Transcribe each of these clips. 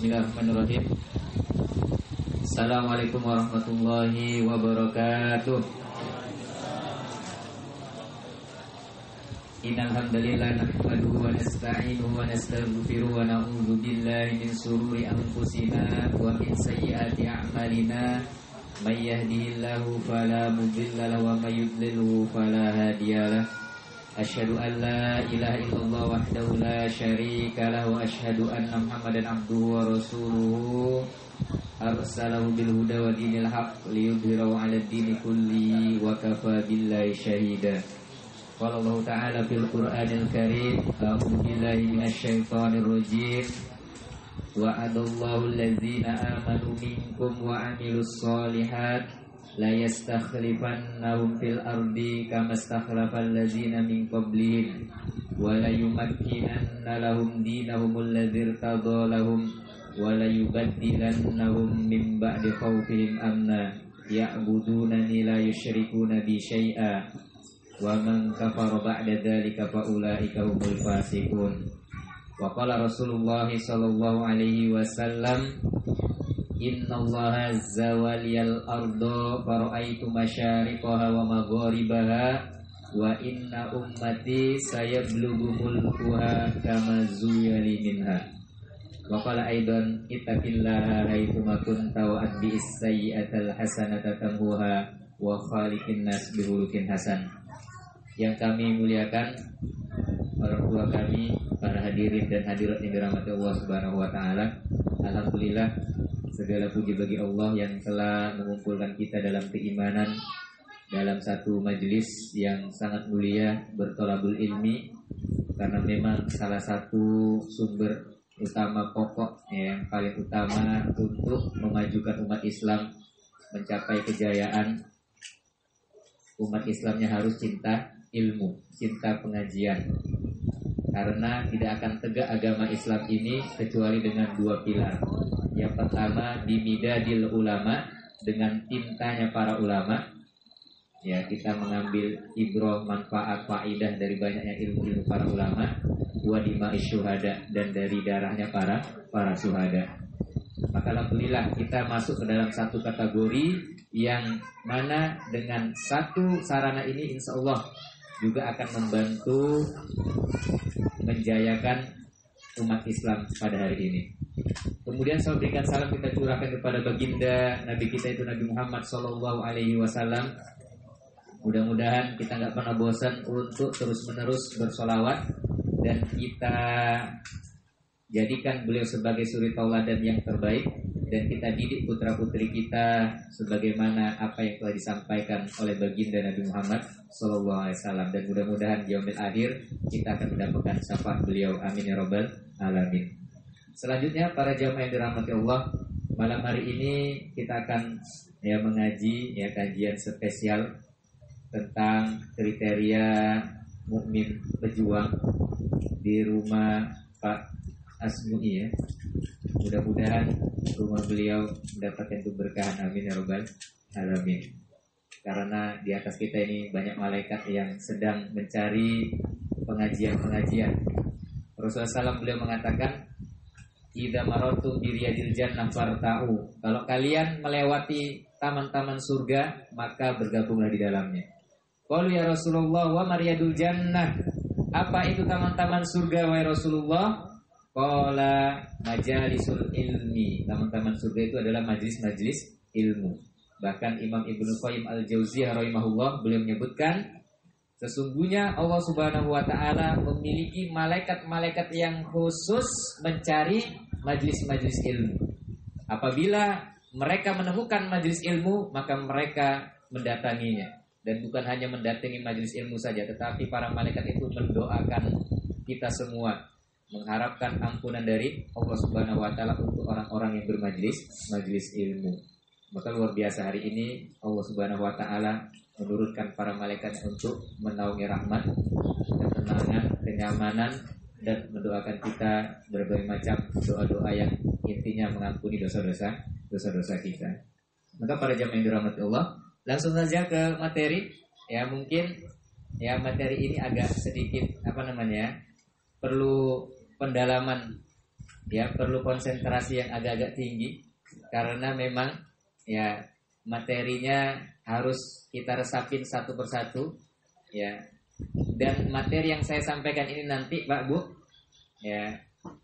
Bismillahirrahmanirrahim. Assalamualaikum warahmatullahi wabarakatuh. Innal hamdalillah nahmaduhu wa nasta'inuhu wa nastaghfiruhu wa na'udzu billahi min shururi anfusina wa min sayyiati a'malina. May yahdihillahu fala mudilla lahu wa may yudlilhu fala hadiyalah. Asyhadu an la ilaha illallah wahdahu la syarika lahu wa asyhadu anna Muhammadan abduhu wa rasuluhu arsalahu bil huda wa dinil haqq liyudhhirahu 'alad dini kulli wa kafa billahi syahida. Qala Allah ta'ala fil Qur'anil Karim, a'udzu billahi minasyaitonir rajim. Wa'adallahu allazina amanu minkum wa 'amilus shalihat la yastakhlifannahum fil ardi kama istakhlafal ladzina min qablihim wa la yumakkinanna lahum dinahum alladzi irtadha lahum wa la yubaddilannahum min ba'di khawfihim amna ya'budunani la yusyrikuna bi syai'a wa man kafara ba'da dzalika fa ulaika humul fasiqun. Wa qala Rasulullah sallallahu alaihi wasallam, innallaha zawaliyal ardo fara'aitu masyariqaha wa magharibaha wa inna ummati sayablughu mulkuha kama zuyali minha. Wa qala aidan ittaqillaha haitsuma kunta wa adbi'is sayyi'atal hasanata tamhuha wa khaliqin nas bihulukin hasan. Yang kami muliakan orang tua kami, para hadirin dan hadirat yang dirahmati Allah Subhanahu wa taala. Alhamdulillah, segala puji bagi Allah yang telah mengumpulkan kita dalam keimanan dalam satu majelis yang sangat mulia bertolabul ilmi, karena memang salah satu sumber utama pokok yang paling utama untuk memajukan umat Islam mencapai kejayaan. Umat Islamnya harus cinta ilmu, cinta pengajian. Karena tidak akan tegak agama Islam ini kecuali dengan dua pilar. Yang pertama, bimidadil ulama, dengan tintanya para ulama. Ya, kita mengambil ibrah, manfaat, faidah dari banyaknya ilmu-ilmu para ulama. Wa dima'is syuhada, dan dari darahnya para syuhada. Maka alhamdulillah kita masuk ke dalam satu kategori yang mana dengan satu sarana ini insya Allah juga akan membantu menjayakan umat Islam pada hari ini. Kemudian saya berikan salam, kita curahkan kepada baginda Nabi kita itu Nabi Muhammad sallallahu alaihi wasallam. Mudah-mudahan kita nggak pernah bosan untuk terus-menerus bersolawat, dan kita jadikan beliau sebagai suri tauladan yang terbaik, dan kita didik putra-putri kita sebagaimana apa yang telah disampaikan oleh baginda Nabi Muhammad sallallahu alaihi wasallam. Dan mudah-mudahan di yaumil akhir kita akan mendapatkan syafaat beliau, amin ya rabbal alamin. Selanjutnya para jamaah yang dirahmati Allah, malam hari ini kita akan mengaji kajian spesial tentang kriteria mukmin pejuang di rumah Pak Asmu'i ya. Mudah-mudahan rumah beliau mendapatkan keberkahan, amin ya rabbal alamin. Karena di atas kita ini banyak malaikat yang sedang mencari pengajian-pengajian. Rasulullah SAW beliau mengatakan, idza marartum bi riyadil jannah farta'u. Kalau kalian melewati taman-taman surga, maka bergabunglah di dalamnya. Qalu ya Rasulullah wa mariyadul jannah. Apa itu taman-taman surga wahai Rasulullah? Qala majalisul ilmi. Taman-taman surga itu adalah majlis-majlis ilmu. Bahkan Imam Ibnu Qayyim Al-Jauziyah rahimahullah beliau menyebutkan, sesungguhnya Allah Subhanahu wa taala memiliki malaikat-malaikat yang khusus mencari majlis-majlis ilmu. Apabila mereka menemukan majlis ilmu, maka mereka mendatanginya. Dan bukan hanya mendatangi majlis ilmu saja, tetapi para malaikat itu mendoakan kita semua, mengharapkan ampunan dari Allah Subhanahu wa taala untuk orang-orang yang bermajlis ilmu. Maka luar biasa hari ini Allah Subhanahu wa taala menurunkan para malaikat untuk menaungi rahmat, ketenangan, kenyamanan, dan mendoakan kita berbagai macam doa-doa yang intinya mengampuni dosa-dosa kita. Maka para jamaah yang dirahmati Allah, langsung saja ke materi. Ya mungkin materi ini agak sedikit perlu pendalaman ya perlu konsentrasi yang agak-agak tinggi karena memang ya materinya harus kita resapin satu persatu ya. Dan materi yang saya sampaikan ini nanti Pak Bu ya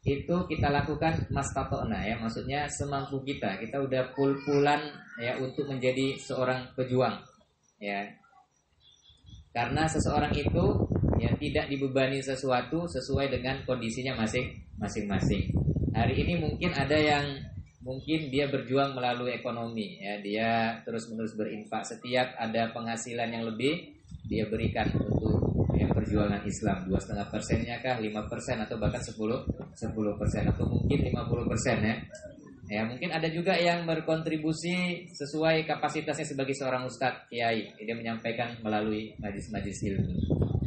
itu kita lakukan mastatona ya, maksudnya semampu kita. Kita udah pul-pulan ya untuk menjadi seorang pejuang ya. Karena seseorang itu ya tidak dibebani sesuatu sesuai dengan kondisinya masing-masing. Hari ini mungkin ada yang mungkin dia berjuang melalui ekonomi ya, dia terus-menerus berinfak, setiap ada penghasilan yang lebih dia berikan untuk ya, perjuangan Islam. 2,5%-nya kah, 5% atau bahkan 10% atau mungkin 50% ya. Ya, mungkin ada juga yang berkontribusi sesuai kapasitasnya sebagai seorang ustadz kiai. Dia menyampaikan melalui majelis-majelis ilmu.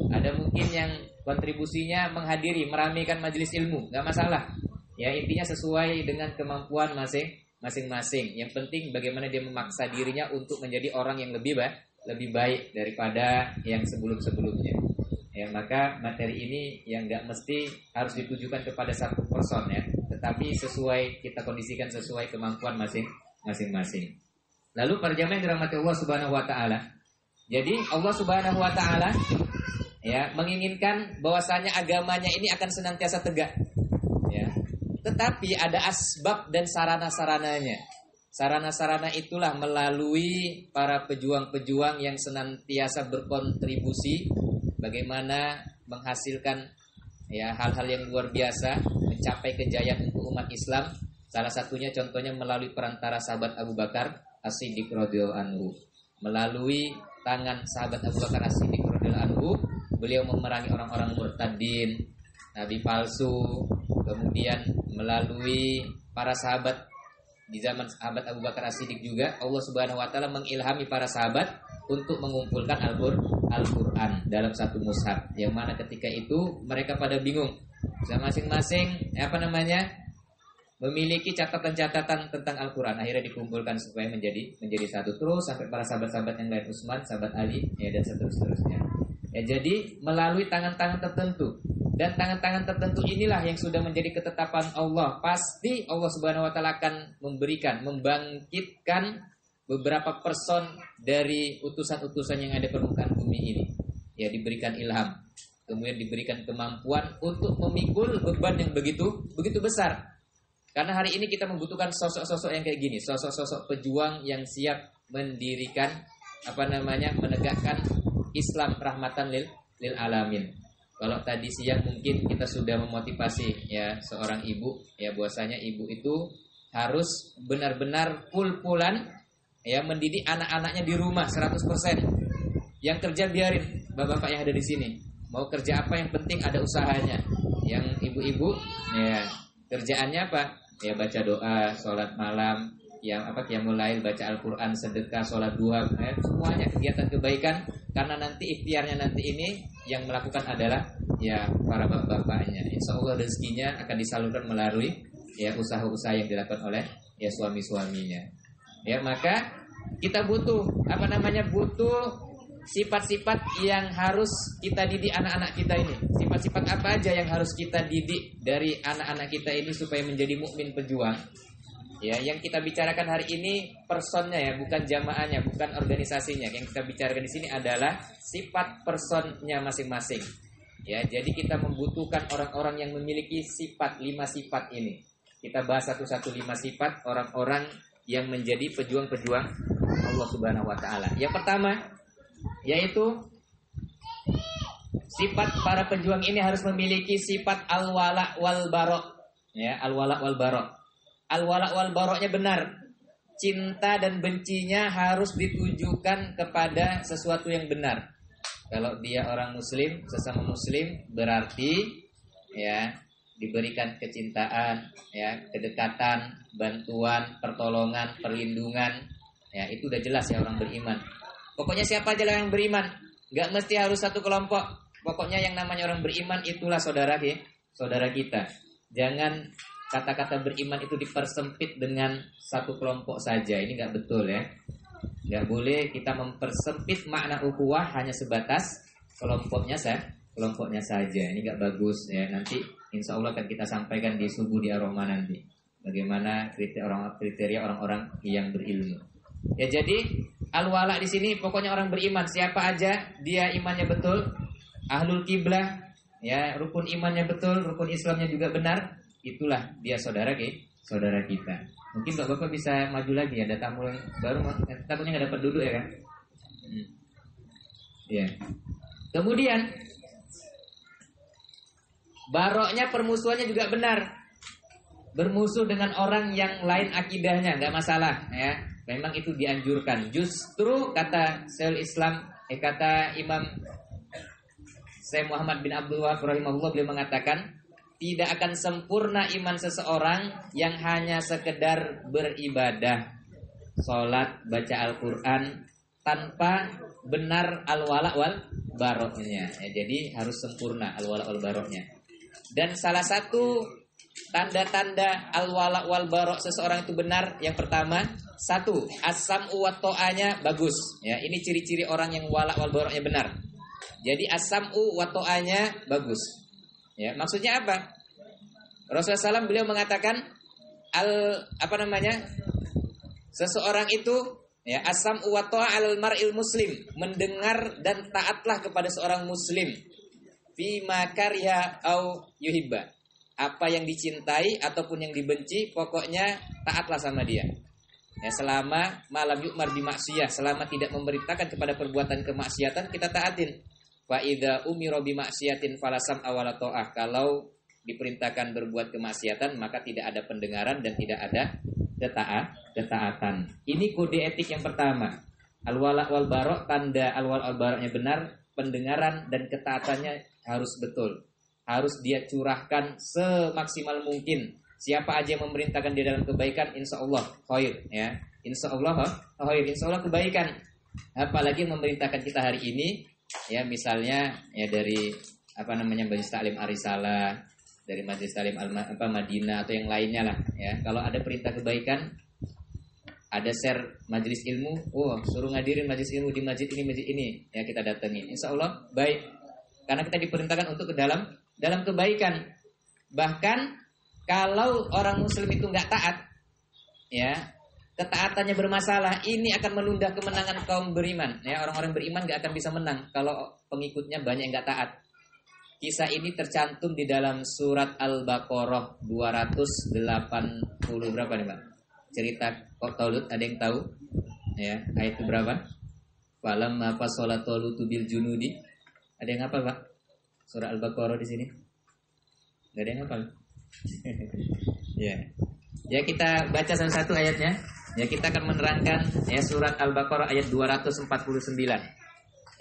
Ada mungkin yang kontribusinya menghadiri, meramaikan majelis ilmu, nggak masalah. Ya, intinya sesuai dengan kemampuan masing-masing. Yang penting bagaimana dia memaksa dirinya untuk menjadi orang yang lebih baik daripada yang sebelum-sebelumnya. Ya, maka materi ini yang nggak mesti harus ditujukan kepada satu person ya, tetapi sesuai kita kondisikan sesuai kemampuan masing-masing. Lalu para jamaah yang dirahmati Allah Subhanahu wa taala. Jadi Allah Subhanahu wa taala ya menginginkan bahwasanya agamanya ini akan senantiasa tegak. Ya. Tetapi ada asbab dan sarana-sarananya. Sarana-sarana itulah melalui para pejuang-pejuang yang senantiasa berkontribusi bagaimana menghasilkan ya hal-hal yang luar biasa, mencapai kejayaan untuk umat Islam. Salah satunya contohnya melalui perantara sahabat Abu Bakar As-Siddiq radhiyallahu anhu. Melalui tangan sahabat Abu Bakar As-Siddiq radhiyallahu anhu, beliau memerangi orang-orang murtadin, nabi palsu. Kemudian melalui para sahabat di zaman sahabat Abu Bakar As-Siddiq juga Allah Subhanahu wa taala mengilhami para sahabat untuk mengumpulkan Al-Qur'an dalam satu mushaf. Yang mana ketika itu mereka pada bingung. Masing-masing memiliki catatan-catatan tentang Al-Qur'an. Akhirnya dikumpulkan supaya menjadi satu, terus sampai para sahabat-sahabat yang lain, Utsman, sahabat Ali ya, dan seterusnya. Ya, jadi melalui tangan-tangan tertentu. Dan tangan-tangan tertentu inilah yang sudah menjadi ketetapan Allah. Pasti Allah Subhanahu wa taala akan membangkitkan beberapa person dari utusan-utusan yang ada di permukaan bumi ini. Ya, diberikan ilham, kemudian diberikan kemampuan untuk memikul beban yang begitu besar. Karena hari ini kita membutuhkan sosok-sosok yang kayak gini, sosok-sosok pejuang yang siap mendirikan menegakkan Islam rahmatan lil alamin. Kalau tadi siang mungkin kita sudah memotivasi ya seorang ibu ya, bahwasanya ibu itu harus benar-benar full-fulan ya mendidik anak-anaknya di rumah 100%. Yang kerja biarin bapak-bapak yang ada di sini. Mau kerja apa yang penting ada usahanya. Yang ibu-ibu ya kerjaannya apa? Ya baca doa, sholat malam, yang qiyamul lail, baca Al-Qur'an, sedekah, sholat duha, ya, semuanya kegiatan kebaikan. Karena nanti ikhtiarnya nanti ini yang melakukan adalah ya para bapak-bapaknya. Insyaallah rezekinya akan disalurkan melalui ya usaha-usaha yang dilakukan oleh ya suami-suaminya. Ya, maka kita butuh butuh sifat-sifat yang harus kita didik anak-anak kita ini. Sifat-sifat apa aja yang harus kita didik dari anak-anak kita ini supaya menjadi mukmin pejuang? Ya, yang kita bicarakan hari ini personnya ya, bukan jamaahnya, bukan organisasinya. Yang kita bicarakan di sini adalah sifat personnya masing-masing. Ya, jadi kita membutuhkan orang-orang yang memiliki 5 sifat ini. Kita bahas satu-satu 5 sifat orang-orang yang menjadi pejuang-pejuang Allah Subhanahu wa taala. Yang pertama yaitu sifat para pejuang ini harus memiliki sifat al-wala wal bara. Ya, al-wala wal bara. Al-wala wal baroknya benar. Cinta dan bencinya harus ditujukan kepada sesuatu yang benar. Kalau dia orang muslim, sesama muslim, berarti ya diberikan kecintaan, ya, kedekatan, bantuan, pertolongan, perlindungan. Ya, itu udah jelas ya orang beriman. Pokoknya siapa aja yang beriman, enggak mesti harus satu kelompok. Pokoknya yang namanya orang beriman itulah saudara kita. Jangan kata-kata beriman itu dipersempit dengan satu kelompok saja. Ini nggak betul ya. Nggak boleh kita mempersempit makna ukhuwah hanya sebatas kelompoknya saja. Ini nggak bagus ya. Nanti Insya Allah akan kita sampaikan di subuh di Aroma nanti. Bagaimana kriteria orang-orang yang berilmu. Ya, jadi al-wala di sini pokoknya orang beriman. Siapa aja dia imannya betul, ahlul kiblah, ya rukun imannya betul, rukun Islamnya juga benar, itulah dia saudara kita. Mungkin bapak bisa maju lagi, ada tamu yang baru, takutnya nggak dapat duduk ya kan? Ya. Kemudian baroknya permusuhannya juga benar. Bermusuh dengan orang yang lain akidahnya nggak masalah, ya. Memang itu dianjurkan. Justru kata Syaikhul Islam, kata Imam Syekh Muhammad bin Abdul Wahab rahimahullah, beliau mengatakan tidak akan sempurna iman seseorang yang hanya sekedar beribadah, sholat, baca Al-Quran tanpa benar al-wala wal baroknya. Ya, jadi harus sempurna al-wala wal baroknya. Dan salah satu tanda-tanda al-wala wal barok seseorang itu benar, yang pertama, satu, as-sam'u wa ta'anya bagus. Ya, ini ciri-ciri orang yang wala wal baroknya benar. Jadi as-sam'u wa ta'anya bagus. Ya, maksudnya apa? Rasulullah SAW beliau mengatakan seseorang itu, ya, as-sam'u wa ta'a 'alal mar'il muslim, mendengar dan taatlah kepada seorang muslim fi ma kariha au yuhibba. Apa yang dicintai ataupun yang dibenci, pokoknya taatlah sama dia. Ya, selama malam yu'mar bi maksiyah, selama tidak memerintahkan kepada perbuatan kemaksiatan, kita taatin. Fa idza umira bi maksiatin falasam awala ta'ah. Kalau diperintahkan berbuat kemaksiatan, maka tidak ada pendengaran dan tidak ada ketaatan. Ini kode etik yang pertama. Al-wala wal barok, tanda al-wala wal baroknya benar, pendengaran dan ketaatannya harus betul. Harus dia curahkan semaksimal mungkin. Siapa aja yang memerintahkan dia dalam kebaikan, insya Allah khair, ya. Insya Allah khair, insya Allah kebaikan. Apalagi memerintahkan kita hari ini, ya, misalnya ya dari Majelis Taklim Arisalah, dari Majelis Taklim Madinah atau yang lainnya lah, ya. Kalau ada perintah kebaikan, ada share majelis ilmu, suruh ngadirin majelis ilmu di masjid ini, ya, kita datengin. Insya Allah baik, karena kita diperintahkan untuk ke dalam kebaikan. Bahkan kalau orang muslim itu nggak taat, ya, ketaatannya bermasalah, ini akan menunda kemenangan kaum beriman. Ya, orang-orang beriman nggak akan bisa menang kalau pengikutnya banyak yang nggak taat. Kisah ini tercantum di dalam surat Al-Baqarah 280 berapa nih, Pak? Cerita Talut, ada yang tahu? Ya, ayat itu berapa? Falamma fasala Talutu bil junudi. Ada yang hafal, Pak? Surah Al-Baqarah di sini? Enggak ada yang hafal. Ya. Ya, kita baca salah satu ayatnya. Ya, kita akan menerangkan, ya, surat Al-Baqarah ayat 249.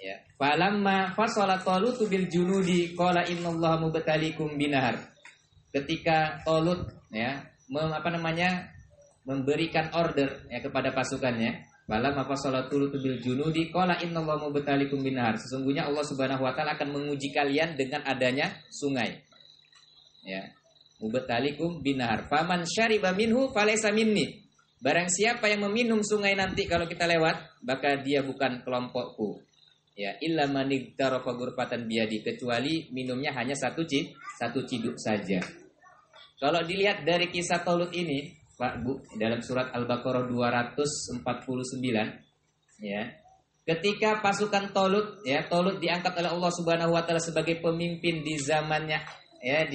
Ya. Falamma fasala Talutu bil junudi qala innallaha mubtaliikum binahar. Ketika Talut, ya, memberikan order, ya, kepada pasukannya, falamma fasala Talutu bil junudi qala innallaha mubtaliikum binahar. Sesungguhnya Allah Subhanahu wa taala akan menguji kalian dengan adanya sungai. Ya. Mubtaliikum binahar. Faman syariba minhu falaysa minni. Barang siapa yang meminum sungai nanti kalau kita lewat, maka dia bukan kelompokku. Ya, illa man iktarafa ghurfatan biyadi, kecuali minumnya hanya satu ciduk saja. Kalau dilihat dari kisah Talut ini, Pak Bu, dalam surat Al-Baqarah 249, ya. Ketika pasukan Talut, ya, Talut diangkat oleh Allah Subhanahu wa taala sebagai pemimpin di zamannya, ya,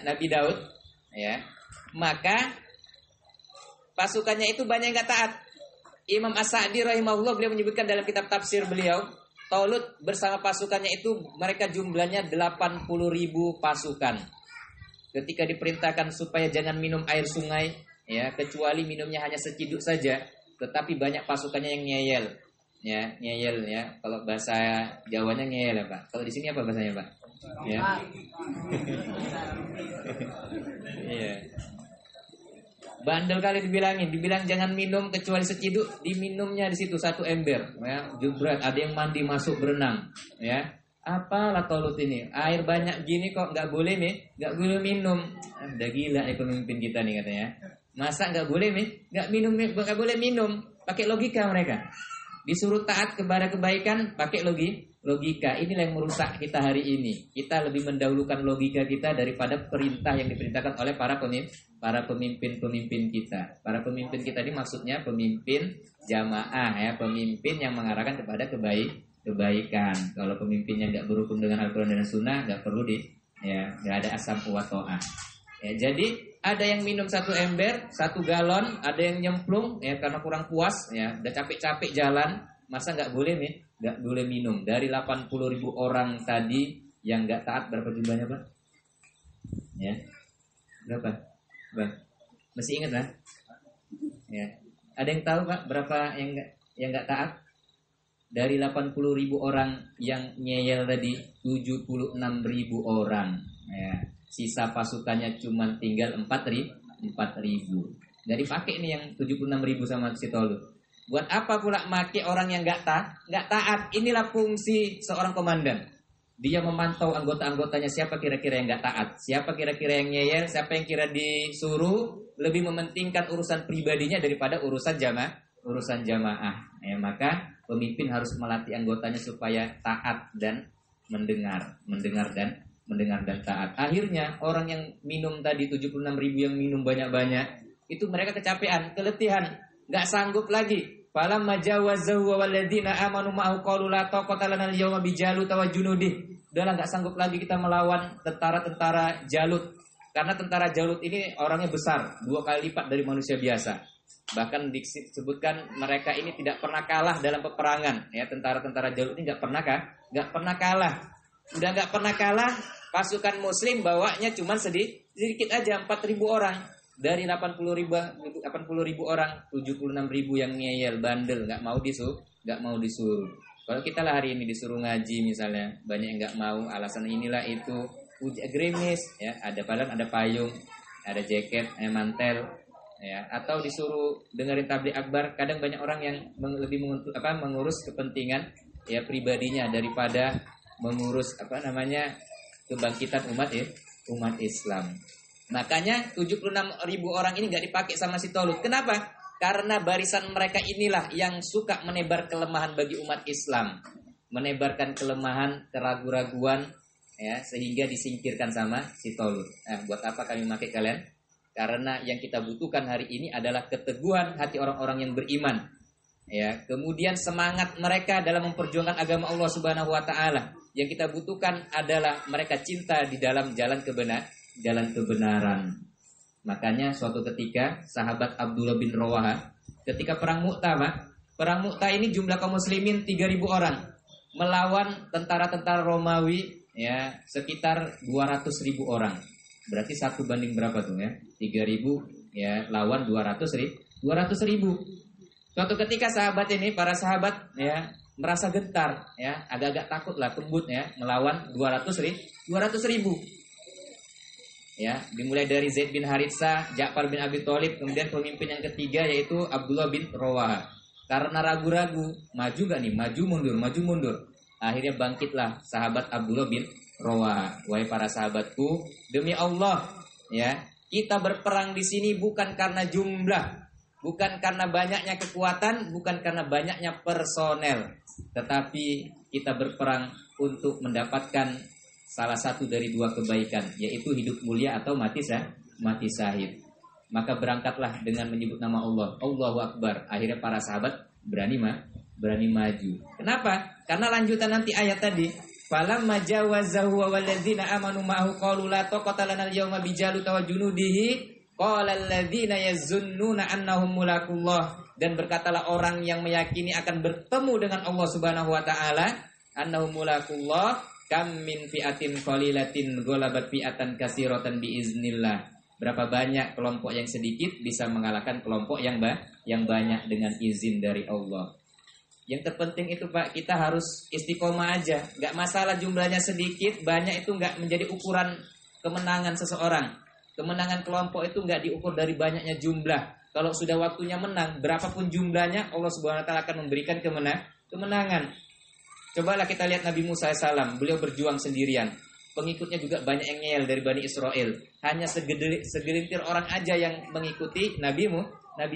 Nabi Daud, ya. Maka pasukannya itu banyak yang enggak taat. Imam As-Sa'di rahimahullah, beliau menyebutkan dalam kitab tafsir beliau, Talut bersama pasukannya itu mereka jumlahnya 80.000 pasukan. Ketika diperintahkan supaya jangan minum air sungai, ya, kecuali minumnya hanya seciduk saja, tetapi banyak pasukannya yang ngeyel. Ya, ngeyel, ya. Kalau bahasa Jawanya ngeyel, ya, Pak. Kalau di sini apa bahasanya, Pak? Ya. Iya. Bandel kali dibilang jangan minum kecuali seciduk, diminumnya di situ satu ember, ya, jubrat, ada yang mandi masuk berenang, ya. Apalah Talut ini, air banyak gini kok nggak boleh minum. Udah gila nih pemimpin kita nih katanya. Masa nggak boleh nggak boleh minum? Pakai logika mereka. Disuruh taat kepada kebaikan, pakai Logika inilah yang merusak kita hari ini. Kita lebih mendahulukan logika kita daripada perintah yang diperintahkan oleh para pemimpin kita. Para pemimpin kita ini maksudnya pemimpin jamaah ya, pemimpin yang mengarahkan kepada kebaikan. Kalau pemimpinnya nggak berhukum dengan Al-Quran dan Sunnah, nggak perlu nggak ada asam wa ta'ah. Ya, jadi ada yang minum 1 ember, 1 galon, ada yang nyemplung ya karena kurang puas ya, udah capek-capek jalan, masa nggak boleh nih, nggak boleh minum. Dari 80.000 orang tadi yang nggak taat, berapa jumlahnya Pak? Ya, berapa? Bang, masih ingat lah? Ya, ada yang tahu Pak berapa yang nggak taat? Dari 80.000 orang yang nyeyel tadi, 76.000 orang ya. Sisa pasukannya cuma tinggal 4.000. Jadi pakai nih yang 76.000 sama si Tolut. Buat apa pula make orang yang nggak taat? Inilah fungsi seorang komandan. Dia memantau anggota-anggotanya, siapa kira-kira yang nggak taat, siapa kira-kira yang ngeyel, siapa yang kira disuruh, lebih mementingkan urusan pribadinya daripada urusan jamaah. Ya, maka pemimpin harus melatih anggotanya supaya taat dan mendengar dan taat. Akhirnya orang yang minum tadi 76.000 yang minum banyak-banyak, itu mereka kecapean, keletihan, nggak sanggup lagi. Falam majawazahu walladzina amanu ma'ahu qalu la taqata lana al-yawma bi Jalut wa junudih. Udahlah, nggak sanggup lagi kita melawan tentara Jalut. Karena tentara Jalut ini orangnya besar, 2 kali lipat dari manusia biasa. Bahkan disebutkan mereka ini tidak pernah kalah dalam peperangan. Ya, tentara-tentara Jalut ini nggak pernah kalah. Udah nggak pernah kalah, pasukan muslim bawanya cuma sedikit aja, 4.000 orang. Dari 80.000 orang, 76.000 yang ngeyel, bandel, nggak mau disuruh. Kalau kita lah hari ini disuruh ngaji misalnya, banyak yang nggak mau, alasan inilah itu, gerimis, ya, ada payung, ada jaket, mantel, ya, atau disuruh dengerin tabligh akbar. Kadang banyak orang yang lebih mengurus kepentingan ya pribadinya daripada mengurus kebangkitan umat Islam. Makanya 76.000 orang ini nggak dipakai sama si Tolut. Kenapa? Karena barisan mereka inilah yang suka menebar kelemahan bagi umat Islam, menebarkan kelemahan, keraguan-raguan, ya, sehingga disingkirkan sama si Tolut. Buat apa kami memakai kalian? Karena yang kita butuhkan hari ini adalah keteguhan hati orang-orang yang beriman. Ya, kemudian semangat mereka dalam memperjuangkan agama Allah Subhanahu wa taala. Yang kita butuhkan adalah mereka cinta di dalam jalan kebenaran. Makanya suatu ketika sahabat Abdullah bin Rawaha ketika perang Mu'tah, perang Mu'tah ini jumlah kaum muslimin 3.000 orang melawan tentara-tentara Romawi ya sekitar 200.000 orang. Berarti 1 banding berapa tuh ya? 3.000 ya lawan 200.000. Suatu ketika para sahabat ya merasa gentar ya, agak-agak takut lah, kebut ya melawan 200.000. Ya, dimulai dari Zaid bin Haritsah, Ja'far bin Abi Thalib, kemudian pemimpin yang ketiga yaitu Abdullah bin Rawaha. Karena ragu-ragu, maju gak nih? Maju mundur. Akhirnya bangkitlah sahabat Abdullah bin Rawaha. Wahai para sahabatku, demi Allah, ya, kita berperang di sini bukan karena jumlah, bukan karena banyaknya kekuatan, bukan karena banyaknya personel, tetapi kita berperang untuk mendapatkan salah satu dari 2 kebaikan, yaitu hidup mulia atau mati syahid. Maka berangkatlah dengan menyebut nama Allah, Allahu Akbar. Akhirnya para sahabat berani maju. Kenapa? Karena lanjutan nanti ayat tadi, falamma jawazahu walladzina amanu ma'ahu qalu la taqata lana al-yawma bi Jalut wa junudihi qala alladzina yazunnuna annahum mulakullah. Dan berkatalah orang yang meyakini akan bertemu dengan Allah Subhanahu wa taala, annahum mulakullah, kam min fi'atin qalilatin ghalabat fi'atan katsiratan biiznillah. Berapa banyak kelompok yang sedikit bisa mengalahkan kelompok yang banyak dengan izin dari Allah. Yang terpenting itu Pak, kita harus istiqomah aja. Gak masalah jumlahnya sedikit, banyak itu gak menjadi ukuran kemenangan seseorang. Kemenangan kelompok itu gak diukur dari banyaknya jumlah. Kalau sudah waktunya menang, berapapun jumlahnya, Allah Subhanahu wa taala akan memberikan kemenangan. Cobalah kita lihat Nabi Musa AS, beliau berjuang sendirian. Pengikutnya juga banyak yang ngeyel dari Bani Israel. Hanya segelintir orang aja yang mengikuti Nabi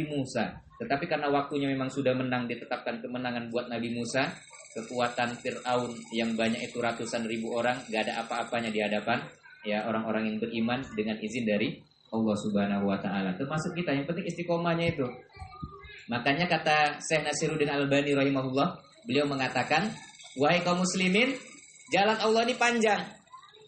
Musa. Tetapi karena waktunya memang sudah menang, ditetapkan kemenangan buat Nabi Musa. kekuatan Fir'aun yang banyak itu ratusan ribu orang, gak ada apa-apanya di hadapan ya orang-orang yang beriman dengan izin dari Allah Subhanahu wa taala. Termasuk kita, yang penting istiqomahnya itu. Makanya kata Syekh Nasiruddin Albani rahimahullah, beliau mengatakan, wahai kaum muslimin, jalan Allah ini panjang.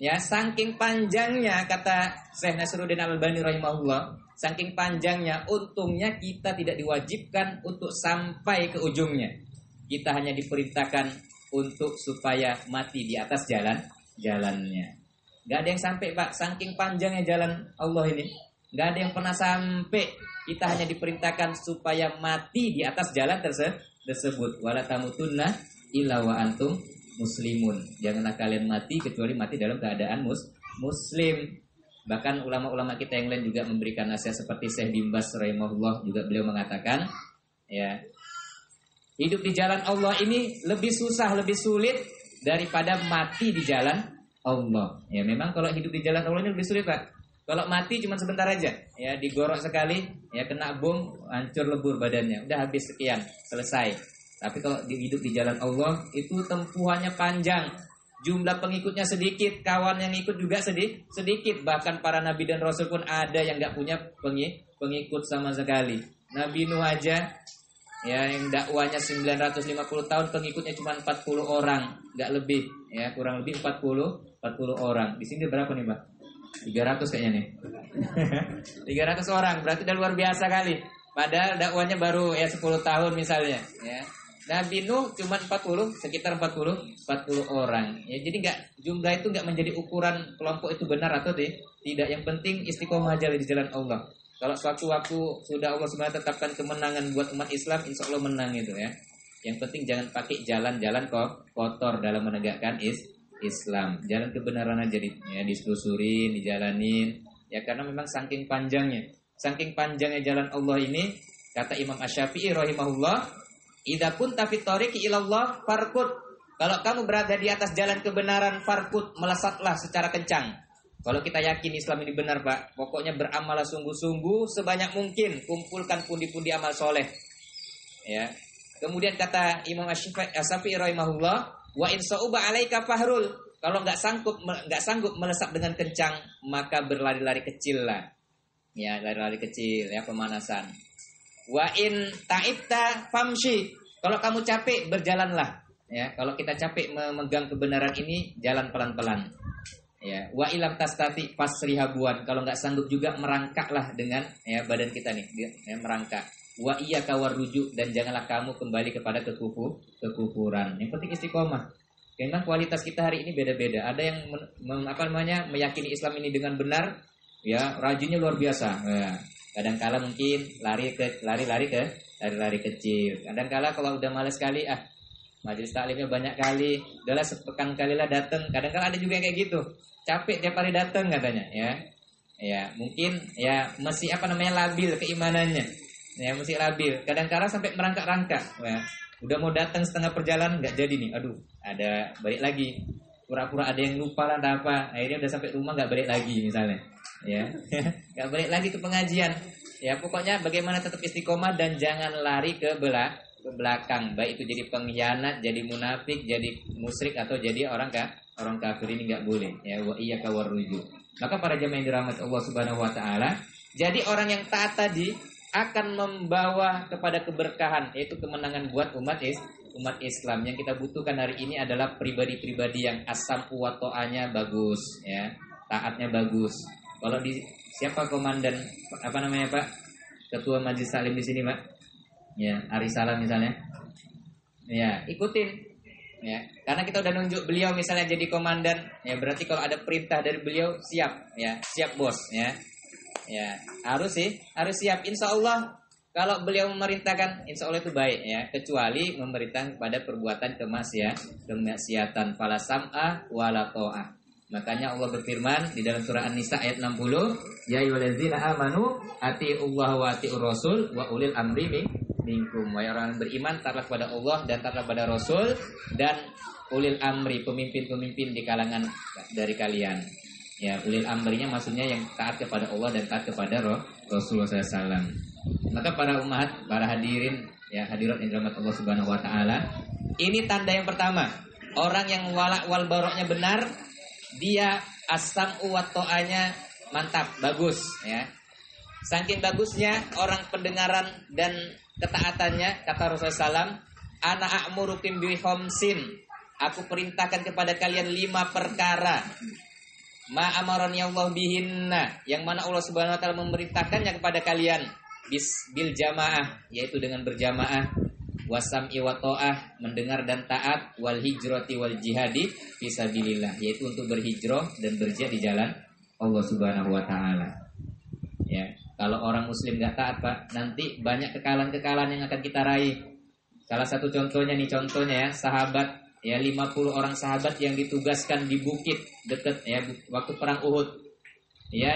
Ya, saking panjangnya kata Syekh Nasiruddin Albani rahimahullah, saking panjangnya, untungnya kita tidak diwajibkan untuk sampai ke ujungnya. Kita hanya diperintahkan untuk supaya mati di atas jalannya. Gak ada yang sampai, Pak, saking panjangnya jalan Allah ini. Gak ada yang pernah sampai. Kita hanya diperintahkan supaya mati di atas jalan tersebut. Wala tamutunna illa wa antum muslimun. Janganlah kalian mati kecuali mati dalam keadaan muslim. Bahkan ulama-ulama kita yang lain juga memberikan nasihat seperti Syekh Bin Baz rahimahullah, juga beliau mengatakan, ya, hidup di jalan Allah ini lebih susah, lebih sulit daripada mati di jalan Allah. Ya, memang kalau hidup di jalan Allah ini lebih sulit, Pak. Kalau mati cuma sebentar aja, ya, digorok sekali, ya, kena bom, hancur lebur badannya, udah habis sekian, selesai. Tapi kalau hidup di jalan Allah itu tempuhannya panjang, jumlah pengikutnya sedikit, kawan yang ikut juga sedikit. Bahkan para nabi dan rasul pun ada yang nggak punya pengikut sama sekali. Nabi Nuh aja, ya, yang dakwanya 950 tahun, pengikutnya cuma 40 orang, nggak lebih, ya, kurang lebih 40 orang. Di sini berapa nih, Pak? 300 kayaknya nih. 300 orang, berarti udah luar biasa kali. Padahal dakwanya baru ya 10 tahun misalnya, ya. Nabi Nuh cuma 40, sekitar 40 orang. Ya, jadi jumlah itu nggak menjadi ukuran kelompok itu benar atau tidak. Yang penting istiqomah aja di jalan Allah. Kalau suatu waktu sudah Allah SWT tetapkan kemenangan buat umat Islam, insya Allah menang itu, ya. Yang penting jangan pakai jalan-jalan kotor dalam menegakkan Islam. Jalan kebenaran aja ditelusurin, dijalanin. Ya, karena memang saking panjangnya jalan Allah ini, kata Imam Asy-Syafi'i rahimahullah, idza kunta fi tariqi ilallah farkut. Kalau kamu berada di atas jalan kebenaran, farkut, melesatlah secara kencang. Kalau kita yakin Islam ini benar, Pak, pokoknya beramallah sungguh-sungguh sebanyak mungkin, kumpulkan pundi-pundi amal soleh. Ya. Kemudian kata Imam Asy-Syafi'i rahimahullah, wa in sa'uba 'alaika fahrul. Kalau enggak sanggup melesat dengan kencang, maka berlari-lari kecil lah. Ya, lari-lari kecil, ya, pemanasan. Wa in ta'ibta famshi. Kalau kamu capek, berjalanlah. Ya, kalau kita capek memegang kebenaran ini, jalan pelan-pelan. Ya, wa ilam tastati fasrihabuan. Kalau nggak sanggup juga, merangkaklah dengan, ya, badan kita nih, ya, merangkak. Wa iyyaka warrujuk, dan janganlah kamu kembali kepada kekufuran. Yang penting istiqomah. Memang kualitas kita hari ini beda-beda. Ada yang meyakini Islam ini dengan benar, ya, rajinnya luar biasa. Ya. Kadang-kala mungkin lari kecil. Kadang-kala kalau udah malas sekali, majelis taklimnya banyak kali, udahlah sepekan kali lah datang. Kadang-kala ada juga yang kayak gitu, capek tiap hari datang katanya, ya. Ya, mungkin ya masih labil keimanannya. Ya, masih labil. Kadang-kala sampai merangkak-rangkak. Ya. Udah mau datang setengah perjalanan nggak jadi nih. Aduh, ada balik lagi. Pura-pura ada yang lupa lah apa. Akhirnya udah sampai rumah nggak balik lagi misalnya. Ya, nggak balik lagi ke pengajian. Ya, pokoknya bagaimana tetap istiqomah dan jangan lari ke belakang. Baik itu jadi pengkhianat, jadi munafik, jadi musyrik, atau jadi orang kafir, ini nggak boleh. Ya, wa iyyaka warrujuk. Maka para jemaah yang dirahmati Allah Subhanahu wa taala, jadi orang yang taat tadi akan membawa kepada keberkahan, yaitu kemenangan buat umat Islam. Yang kita butuhkan hari ini adalah pribadi-pribadi yang as-sam'u wa ta'anya bagus, ya. Taatnya bagus. Kalau siapa komandan Pak? Ketua Majelis Taklim di sini, Pak? Ya, Arisalam misalnya. Ya, ikutin. Ya, karena kita udah nunjuk beliau misalnya jadi komandan, ya berarti kalau ada perintah dari beliau siap, ya, siap bos, ya. Ya, harus siap. Insya Allah kalau beliau memerintahkan, insya Allah itu baik, ya, kecuali memerintah pada perbuatan kemaksiatan, fala sam'a wala ta'ah. Makanya Allah berfirman di dalam surah An-Nisa ayat 60, ya ayyuhallazina amanu atiiullaha wa atiiur rasul wa ulil amri minkum. Wahai orang beriman, taatlah kepada Allah dan taatlah kepada Rasul dan ulil amri, pemimpin-pemimpin di kalangan dari kalian. Ya, ulil amrinya maksudnya yang taat kepada Allah dan taat kepada Rasulullah SAW. Maka para umat, para hadirin, ya, hadirat yang dirahmati Allah Subhanahu wa taala, Ini tanda yang pertama. Orang yang walak wal baroknya benar, dia as-sam'u wa ta'anya mantap, bagus ya. Saking bagusnya orang pendengaran dan ketaatannya, kata Rasulullah SAW, ana a'murukum bi khamsin. Aku perintahkan kepada kalian 5 perkara. Ma amarani Allah bihinna, yang mana Allah Subhanahu wa taala memerintahkannya kepada kalian bil jamaah, yaitu dengan berjamaah, wasam'i wa ta'ah, mendengar dan taat, wal hijrati wal jihadi fisabilillah, yaitu untuk berhijrah dan berjihad di jalan Allah Subhanahu wa taala. Ya, kalau orang muslim enggak taat, Pak, nanti banyak kekalahan-kekalahan yang akan kita raih. Salah satu contohnya ya, sahabat ya, 50 orang sahabat yang ditugaskan di bukit dekat ya waktu perang Uhud. Ya,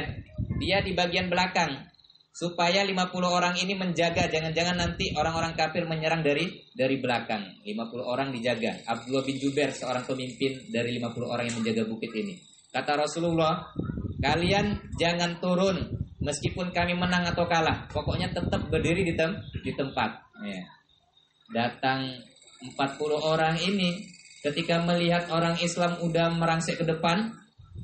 dia di bagian belakang supaya 50 orang ini menjaga jangan-jangan nanti orang-orang kafir menyerang dari belakang. 50 orang dijaga. Abdullah bin Jubair seorang pemimpin dari 50 orang yang menjaga bukit ini. Kata Rasulullah, kalian jangan turun meskipun kami menang atau kalah. Pokoknya tetap berdiri di tempat. Ya. Datang 40 orang ini ketika melihat orang Islam udah merangsek ke depan,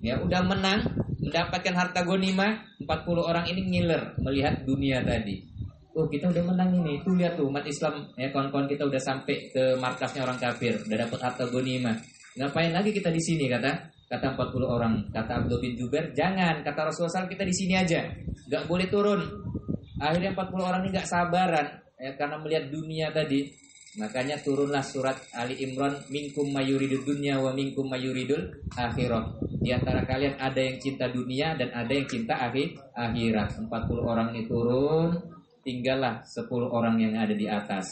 ya udah menang, mendapatkan harta ghanimah, 40 orang ini ngiler melihat dunia tadi. Oh, kita udah menang ini. Tuh lihat tuh umat Islam ya, kawan-kawan kita udah sampai ke markasnya orang kafir, udah dapat harta ghanimah. Ngapain lagi kita di sini, kata 40 orang. Kata Abdullah bin Jubair, jangan, kata Rasulullah SAW, kita di sini aja. Enggak boleh turun. Akhirnya 40 orang ini enggak sabaran ya, karena melihat dunia tadi. Makanya turunlah surat Ali Imran, minkum mayuridud dunya wa minkum mayuridul akhirah. Di antara kalian ada yang cinta dunia dan ada yang cinta akhirat. 40 orang ini turun, tinggallah 10 orang yang ada di atas.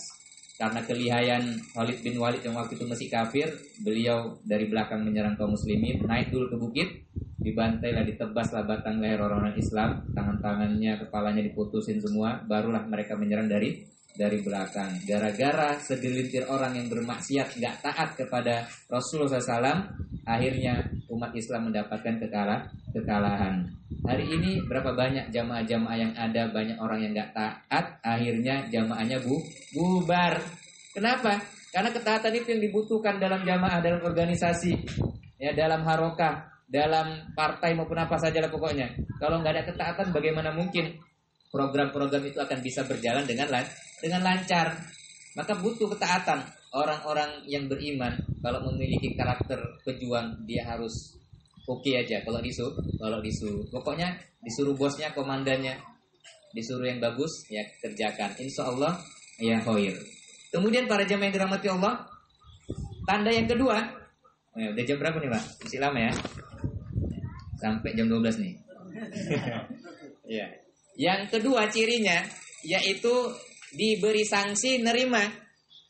Karena kelihayan Khalid bin Walid yang waktu itu masih kafir, beliau dari belakang menyerang kaum muslimin, naik dulu ke bukit, dibantailah, ditebaslah batang leher orang-orang Islam, tangan-tangannya, kepalanya diputusin semua, barulah mereka menyerang dari belakang. Gara-gara segelintir orang yang bermaksiat, gak taat kepada Rasulullah SAW, akhirnya umat Islam mendapatkan kekalahan. Hari ini berapa banyak jamaah-jamaah yang ada, banyak orang yang gak taat, akhirnya jamaahnya bubar. Kenapa? Karena ketaatan itu yang dibutuhkan dalam jamaah, dalam organisasi, ya, dalam harokah, dalam partai maupun apa saja lah pokoknya. Kalau nggak ada ketaatan, bagaimana mungkin program-program itu akan bisa berjalan dengan lancar? Maka butuh ketaatan. Orang-orang yang beriman kalau memiliki karakter pejuang, dia harus oke aja. Kalau disuruh, pokoknya disuruh bosnya, komandannya, disuruh yang bagus, ya kerjakan. Insya Allah ya khair. Kemudian para jamaah yang dirahmati Allah, tanda yang kedua, udah jam berapa nih Pak? Masih lama ya? Sampai jam 12 nih. Ya. Yang kedua cirinya yaitu diberi sanksi nerima.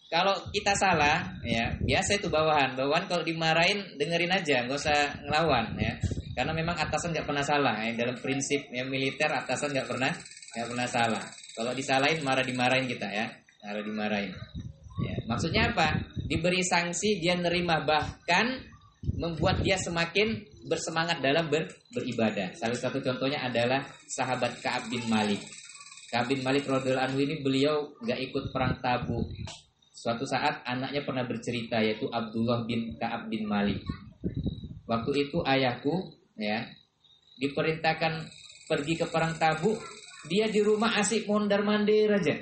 Kalau kita salah, ya biasa itu bawahan kalau dimarahin dengerin aja, nggak usah ngelawan ya. Karena memang atasan nggak pernah salah. Ya. Dalam prinsip yang militer atasan nggak pernah salah. Kalau disalahin dimarahin kita ya, dimarahin. Ya. Maksudnya apa? Diberi sanksi dia nerima, bahkan membuat dia semakin bersemangat dalam beribadah. Salah satu contohnya adalah sahabat Ka'ab bin Malik. Ka'ab bin Malik radhiyallahu anhu ini beliau nggak ikut perang Tabuk. Suatu saat anaknya pernah bercerita, yaitu Abdullah bin Ka'ab bin Malik. Waktu itu ayahku ya diperintahkan pergi ke perang Tabuk, dia di rumah asik mondar-mandir aja.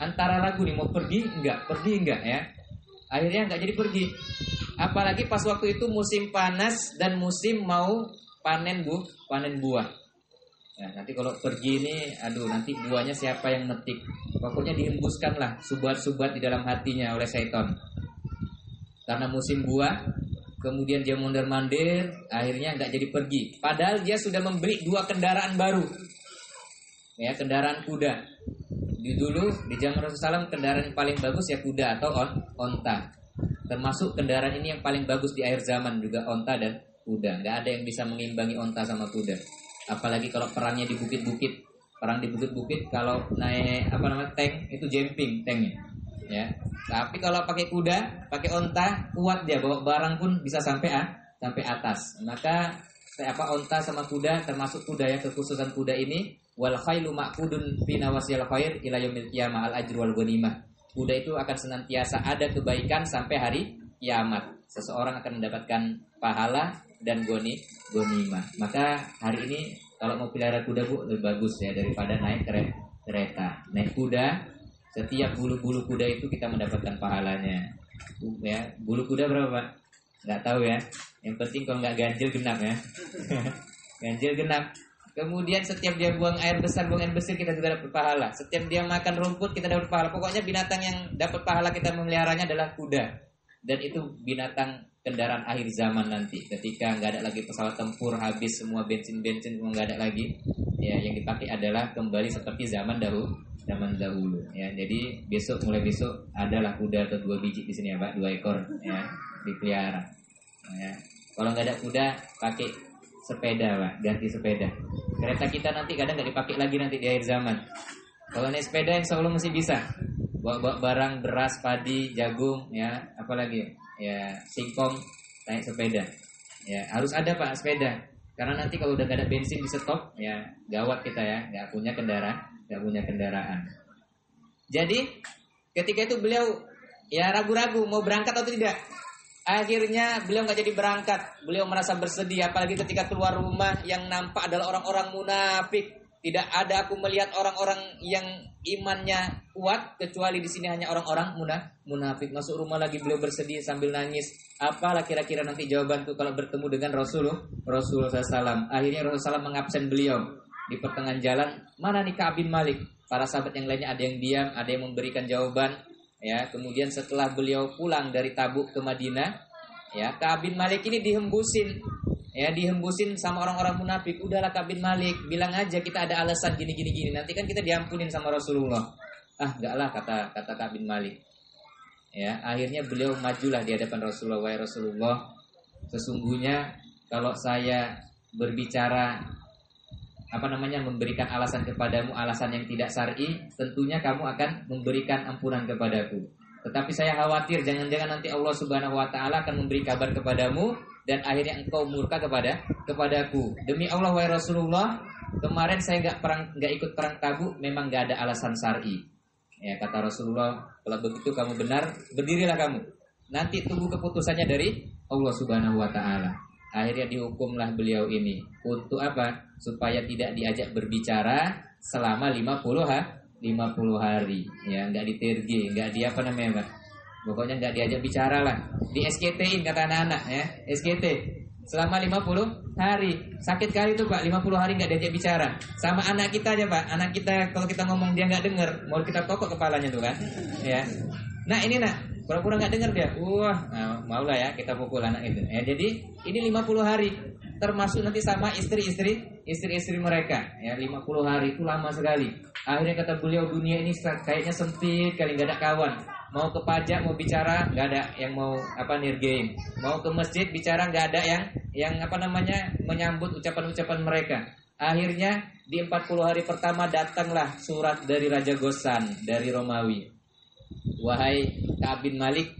Antara ragu nih mau pergi enggak ya. Akhirnya enggak jadi pergi. Apalagi pas waktu itu musim panas dan musim mau panen buah. Ya, nanti kalau pergi ini, nanti buahnya siapa yang metik? Pokoknya dihembuskanlah subat-subat di dalam hatinya oleh syaitan. Karena musim buah, kemudian dia mondar-mandir, akhirnya nggak jadi pergi. Padahal dia sudah membeli 2 kendaraan baru, ya kendaraan kuda. Dulu di zaman Rasulullah SAW kendaraan yang paling bagus ya kuda atau onta. Termasuk kendaraan ini yang paling bagus di akhir zaman juga onta dan kuda. Nggak ada yang bisa mengimbangi onta sama kuda. Apalagi kalau perangnya di bukit-bukit. Perang di bukit-bukit kalau naik tank itu jumping tanknya. Ya. Tapi kalau pakai kuda, pakai onta, kuat dia bawa barang pun bisa sampai atas. Maka onta sama kuda, termasuk kuda ya, kekhususan kuda ini wal khailu ma'qudun fi nawasil khair ila yaumil qiyamah al ajru wal ghanimah. kuda itu akan senantiasa ada kebaikan sampai hari kiamat. Seseorang akan mendapatkan pahala dan gonimah. Maka hari ini kalau mau pelihara kuda Bu, lebih bagus ya daripada naik kereta. Naik kuda, setiap bulu-bulu kuda itu kita mendapatkan pahalanya. Ya, bulu kuda berapa Pak? Nggak tahu ya. Yang penting kalau nggak ganjil genap ya. Ganjil genap. Kemudian setiap dia buang air besar kita juga dapat pahala. Setiap dia makan rumput kita dapat pahala. Pokoknya binatang yang dapat pahala kita memeliharanya adalah kuda. Dan itu binatang kendaraan akhir zaman nanti. Ketika nggak ada lagi pesawat tempur, habis semua bensin semua nggak ada lagi. Ya, yang dipakai adalah kembali seperti zaman dahulu. Ya, jadi mulai besok adalah kuda atau 2 biji di sini ya Pak, 2 ekor ya dipelihara. Ya. Kalau nggak ada kuda pakai sepeda Pak, ganti sepeda. Kereta kita nanti kadang nggak dipakai lagi nanti di akhir zaman. Kalau naik sepeda insya Allah masih bisa. Bawa barang beras, padi, jagung, ya, apalagi ya singkong naik sepeda. Ya harus ada Pak sepeda. Karena nanti kalau udah nggak ada bensin di stop, ya gawat kita ya, nggak punya kendaraan. Jadi ketika itu beliau ya ragu-ragu mau berangkat atau tidak. Akhirnya beliau nggak jadi berangkat. Beliau merasa bersedih, apalagi ketika keluar rumah yang nampak adalah orang-orang munafik. Tidak ada aku melihat orang-orang yang imannya kuat, kecuali di sini hanya orang-orang munafik. Masuk rumah lagi beliau bersedih sambil nangis. Apalah kira-kira nanti jawaban tuh kalau bertemu dengan Rasulullah SAW. Akhirnya Rasulullah SAW mengabsen beliau di pertengahan jalan. Mana nih Ka'ab bin Malik? Para sahabat yang lainnya ada yang diam, ada yang memberikan jawaban. Ya, kemudian setelah beliau pulang dari Tabuk ke Madinah, ya Ka'ab bin Malik ini dihembusin sama orang-orang munafik. Udahlah Ka'ab bin Malik, bilang aja kita ada alasan gini. Nanti kan kita diampunin sama Rasulullah. Enggak lah kata Ka'ab bin Malik. Ya, akhirnya beliau majulah di hadapan Rasulullah. Wahai Rasulullah, sesungguhnya kalau saya berbicara memberikan alasan kepadamu, alasan yang tidak syar'i, tentunya kamu akan memberikan ampunan kepadaku. Tetapi saya khawatir jangan-jangan nanti Allah Subhanahu wa taala akan memberi kabar kepadamu dan akhirnya engkau murka kepadaku. Demi Allah wahai Rasulullah, kemarin saya enggak ikut perang Tabuk, memang enggak ada alasan syar'i. Ya, kata Rasulullah, kalau begitu kamu benar, berdirilah kamu. Nanti tunggu keputusannya dari Allah Subhanahu wa taala. Akhirnya dihukumlah beliau ini. Untuk apa? Supaya tidak diajak berbicara selama 50 hari. Ya, enggak ditergi, enggak Pak. Pokoknya enggak diajak bicara lah. Di SKT-in kata anak-anak ya, SKT. Selama 50 hari. Sakit kali itu Pak, 50 hari enggak diajak bicara. Sama anak kita aja Pak. Anak kita kalau kita ngomong dia enggak dengar, mau kita tokok kepalanya tuh kan. Ya. Nah, ini nak, pura-pura enggak dengar dia. Maulah ya kita pukul anak itu. Ya, jadi ini 50 hari. Termasuk nanti sama istri-istri mereka. Ya, 50 hari itu lama sekali. Akhirnya kata beliau, dunia ini kayaknya sempit kali, enggak ada kawan. Mau ke pajak mau bicara enggak ada yang mau nirgain. Mau ke masjid bicara enggak ada yang menyambut ucapan-ucapan mereka. Akhirnya di 40 hari pertama datanglah surat dari Raja Ghassan dari Romawi. Wahai Ka'ab bin Malik,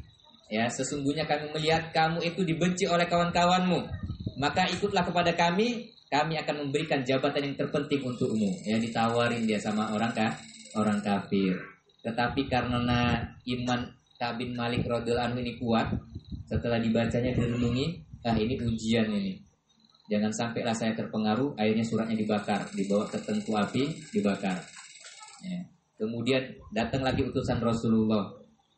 ya sesungguhnya kami melihat kamu itu dibenci oleh kawan-kawanmu. Maka ikutlah kepada kami akan memberikan jabatan yang terpenting untukmu. Ya, ditawarin dia sama orang kafir. Tetapi karena iman Ka'ab bin Malik radhiyallahu anhu ini kuat, setelah dibacanya direnungi, ini ujian ini. Jangan sampailah saya terpengaruh, akhirnya suratnya dibakar, dibawa ke tengku api, dibakar. Ya. Kemudian datang lagi utusan Rasulullah.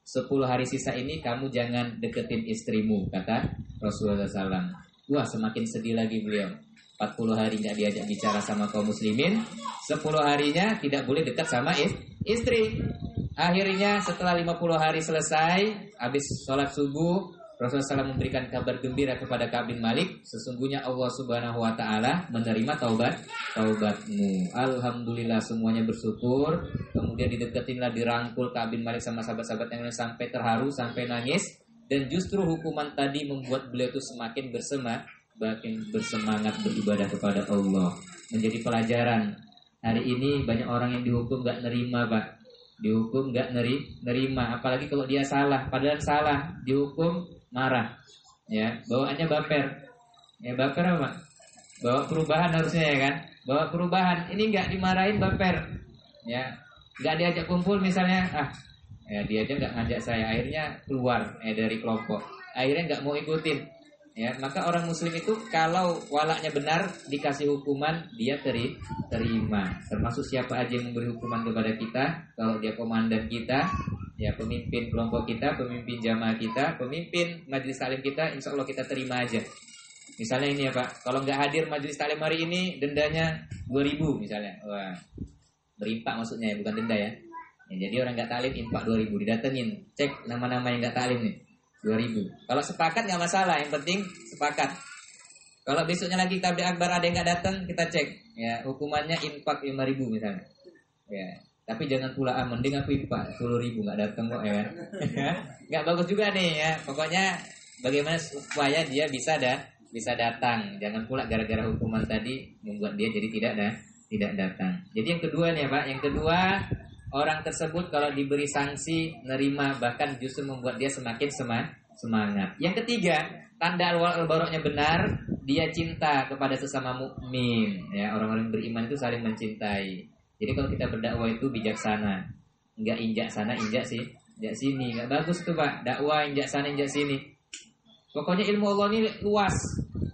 10 hari sisa ini kamu jangan deketin istrimu, kata Rasulullah SAW. Wah, semakin sedih lagi beliau. 40 hari tidak diajak bicara sama kaum muslimin, 10 harinya tidak boleh dekat sama istri. Akhirnya setelah 50 hari selesai, habis sholat subuh, Rasulullah SAW memberikan kabar gembira kepada Ka'ab bin Malik. Sesungguhnya Allah Subhanahu wa ta'ala menerima taubatmu. Alhamdulillah, semuanya bersyukur. Kemudian dideketinlah, dirangkul Ka'ab bin Malik sama sahabat-sahabat yang lain sampai terharu, sampai nangis. Dan justru hukuman tadi membuat beliau itu semakin bersemangat beribadah kepada Allah. Menjadi pelajaran. Hari ini banyak orang yang dihukum gak nerima Pak. Dihukum gak nerima. Apalagi kalau dia salah. Padahal salah, dihukum marah. Ya, bawaannya baper. Ya, baper apa? Bawa perubahan harusnya ya kan? Bawa perubahan. Ini enggak dimarahin baper. Ya, enggak diajak kumpul misalnya, Ya, dia aja nggak ngajak saya, akhirnya keluar dari kelompok, akhirnya nggak mau ikutin. Ya, maka orang muslim itu kalau walaknya benar dikasih hukuman dia terima. Termasuk siapa aja yang memberi hukuman kepada kita, kalau dia komandan kita, ya pemimpin kelompok kita, pemimpin jamaah kita, pemimpin majelis taklim kita, insya Allah kita terima aja. Misalnya ini ya Pak, kalau nggak hadir majelis taklim hari ini dendanya 2.000 misalnya. Wah, berimpak maksudnya ya, bukan denda ya. Ya, jadi orang nggak taklim impak 2.000, didatengin, cek nama-nama yang nggak taklim nih 2.000. Kalau sepakat nggak masalah, yang penting sepakat. Kalau besoknya lagi tabligh akbar ada yang nggak datang, kita cek, ya hukumannya impak 5.000 misalnya. Ya, tapi jangan pula mending aku impak 10.000 nggak datang kok ya. Nggak bagus juga nih ya. Pokoknya bagaimana supaya dia bisa datang. Jangan pula gara-gara hukuman tadi membuat dia jadi tidak datang. Jadi yang kedua nih ya Pak, yang kedua, orang tersebut kalau diberi sanksi nerima, bahkan justru membuat dia semakin semangat. Yang ketiga, tanda al-baroknya benar, dia cinta kepada sesama mukmin. Ya, orang-orang beriman itu saling mencintai. Jadi kalau kita berdakwah itu bijaksana, enggak injak sana injak sini, enggak bagus tuh Pak. Dakwah injak sana injak sini. Pokoknya ilmu Allah ini luas,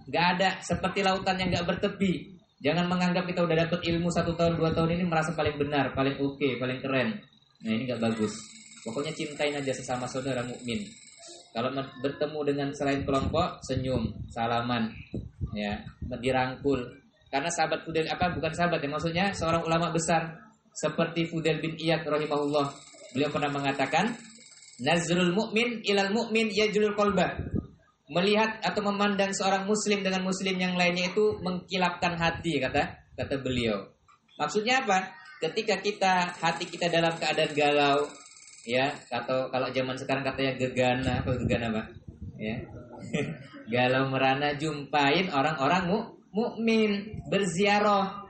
enggak ada seperti lautan yang enggak bertepi. Jangan menganggap kita udah dapat ilmu 1 tahun 2 tahun ini merasa paling benar, paling oke, paling keren. Nah ini nggak bagus. Pokoknya cintain aja sesama saudara mukmin. Kalau bertemu dengan selain kelompok, senyum, salaman, ya, dirangkul. Karena sahabat Fudail bukan sahabat ya, maksudnya seorang ulama besar seperti Fudail bin Iyad rahimahullah. Beliau pernah mengatakan, nazrul mu'min ilal mu'min yajlul qalbah. Melihat atau memandang seorang muslim dengan muslim yang lainnya itu mengkilapkan hati, kata beliau. Maksudnya apa? Ketika hati kita dalam keadaan galau, ya, atau kalau zaman sekarang katanya gegana Pak? Ya. Galau merana, jumpain orang-orang mukmin, berziarah,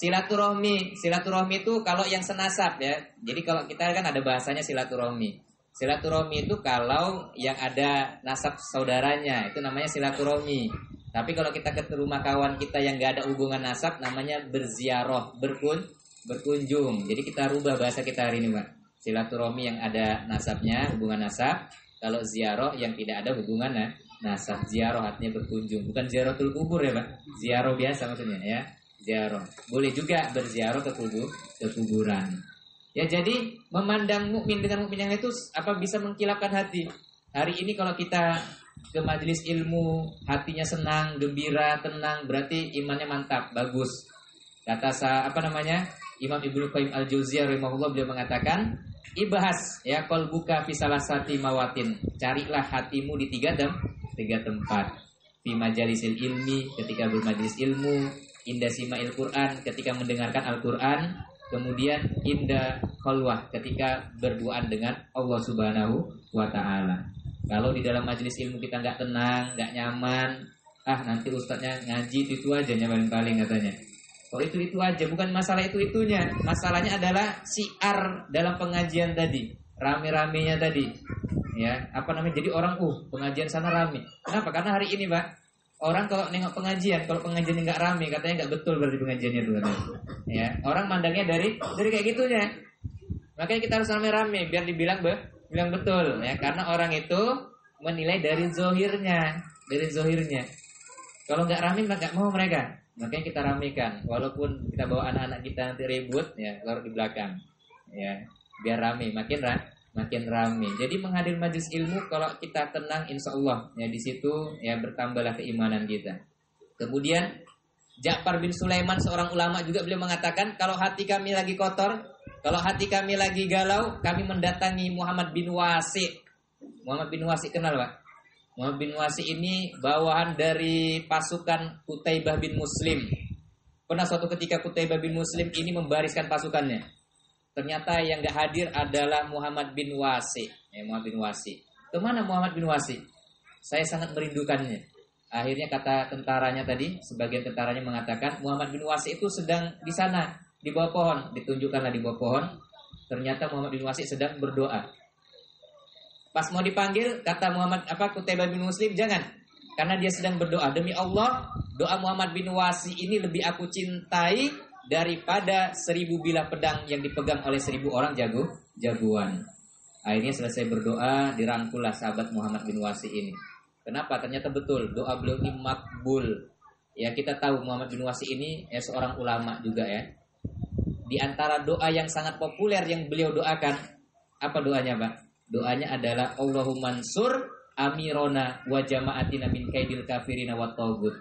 silaturahmi. Silaturahmi itu kalau yang senasab ya. Jadi kalau kita kan ada bahasanya silaturahmi. Silaturahmi itu kalau yang ada nasab saudaranya, itu namanya silaturahmi. Tapi kalau kita ke rumah kawan kita yang gak ada hubungan nasab, namanya berziarah, berkunjung. Jadi kita rubah bahasa kita hari ini Pak. Silaturahmi yang ada nasabnya, hubungan nasab. Kalau ziarah yang tidak ada hubungan nasab. Ziarah artinya berkunjung, bukan ziaratul kubur ya Pak. Ziarah biasa maksudnya ya. Ziarah. Boleh juga berziarah ke kuburan. Ya jadi memandang mukmin dengan mukmin yang itu bisa mengkilapkan hati. Hari ini kalau kita ke majelis ilmu, hatinya senang, gembira, tenang, berarti imannya mantap, bagus. Kata Imam Ibnu Qayyim Al-Jauziyah rahimahullah, beliau mengatakan, ibahas ya qalbuka fi salasati mawatin. Carilah hatimu di tiga tempat. Fi majalisil ilmi, ketika bermajelis ilmu, inda sima'il Qur'an, ketika mendengarkan Al-Qur'an. Kemudian indah khalwah, ketika berduaan dengan Allah Subhanahu wa ta'ala. Kalau di dalam majelis ilmu kita nggak tenang, nggak nyaman, nanti ustadznya ngaji itu aja paling katanya. Oh itu aja, bukan masalah itunya. Masalahnya adalah siar dalam pengajian tadi, rame-ramenya tadi. Ya, jadi orang pengajian sana rame. Kenapa? Karena hari ini Pak, orang kalau nengok pengajian, kalau pengajian nggak rame, katanya nggak betul berarti pengajiannya itu katanya. Ya, orang mandangnya dari kayak gitunya. Makanya kita harus rame-rame biar bilang betul ya, karena orang itu menilai dari zohirnya. Kalau nggak rame nggak mau mereka. Makanya kita ramekan, walaupun kita bawa anak-anak kita nanti ribut ya, taruh di belakang. Ya, biar rame, makin rame. Jadi menghadiri majelis ilmu kalau kita tenang, insya Allah ya di situ ya bertambahlah keimanan kita. Kemudian Ja'far bin Sulaiman seorang ulama juga beliau mengatakan, kalau hati kami lagi kotor, kalau hati kami lagi galau, kami mendatangi Muhammad bin Wasi. Muhammad bin Wasi kenal Pak? Muhammad bin Wasi ini bawahan dari pasukan Qutaibah bin Muslim. Pernah suatu ketika Qutaibah bin Muslim ini membariskan pasukannya. Ternyata yang gak hadir adalah Muhammad bin Wasi. Muhammad bin Wasi. Kemana Muhammad bin Wasi? Saya sangat merindukannya. Akhirnya kata tentaranya tadi, sebagian tentaranya mengatakan Muhammad bin Wasi itu sedang di sana, di bawah pohon. Ditunjukkanlah di bawah pohon. Ternyata Muhammad bin Wasi sedang berdoa. Pas mau dipanggil, kata Qutaibah bin Muslim, jangan. Karena dia sedang berdoa. Demi Allah, doa Muhammad bin Wasi ini lebih aku cintai daripada 1000 bilah pedang yang dipegang oleh 1000 orang jagoan. Akhirnya selesai berdoa, dirangkullah sahabat Muhammad bin Wasi ini. Kenapa? Ternyata betul doa beliau ini makbul. Ya, kita tahu Muhammad bin Wasi ini seorang ulama juga ya. Di antara doa yang sangat populer yang beliau doakan, apa doanya, Pak? Doanya adalah Allahumma ansur amirona wa jama'atina min kaidil kafirina wat taghut.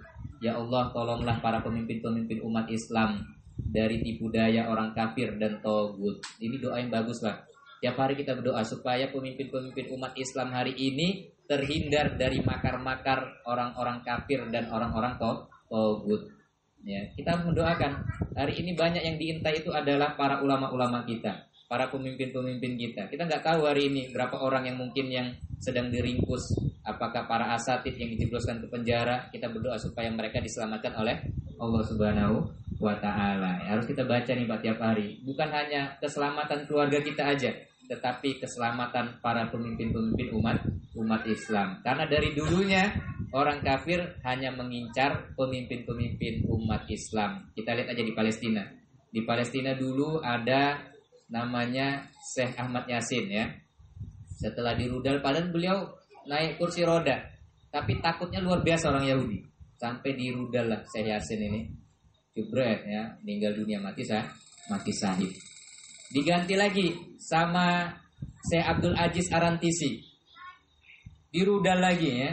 Ya Allah, tolonglah para pemimpin-pemimpin umat Islam dari tipu daya orang kafir dan taghut. Ini doa yang bagus, Pak. Tiap hari kita berdoa supaya pemimpin-pemimpin umat Islam hari ini terhindar dari makar-makar orang-orang kafir dan orang-orang taghut. Ya, kita mendoakan. Hari ini banyak yang diintai itu adalah para ulama-ulama kita, para pemimpin-pemimpin kita. Kita nggak tahu hari ini berapa orang yang mungkin yang sedang diringkus, apakah para asatid yang dijebloskan ke penjara. Kita berdoa supaya mereka diselamatkan oleh Allah Subhanahu wa ta'ala. Harus kita baca nih Pak tiap hari. Bukan hanya keselamatan keluarga kita aja, tetapi keselamatan para pemimpin-pemimpin umat Islam. Karena dari dulunya orang kafir hanya mengincar pemimpin-pemimpin umat Islam. Kita lihat aja di Palestina. Di Palestina dulu ada namanya Syekh Ahmad Yasin ya. Setelah dirudal, padahal beliau naik kursi roda, tapi takutnya luar biasa orang Yahudi. Sampai dirudal lah Syekh Yasin ini. Jebret ya, meninggal dunia, mati syahid. Diganti lagi sama Syekh Abdul Aziz Arantisi. Dirudal lagi ya.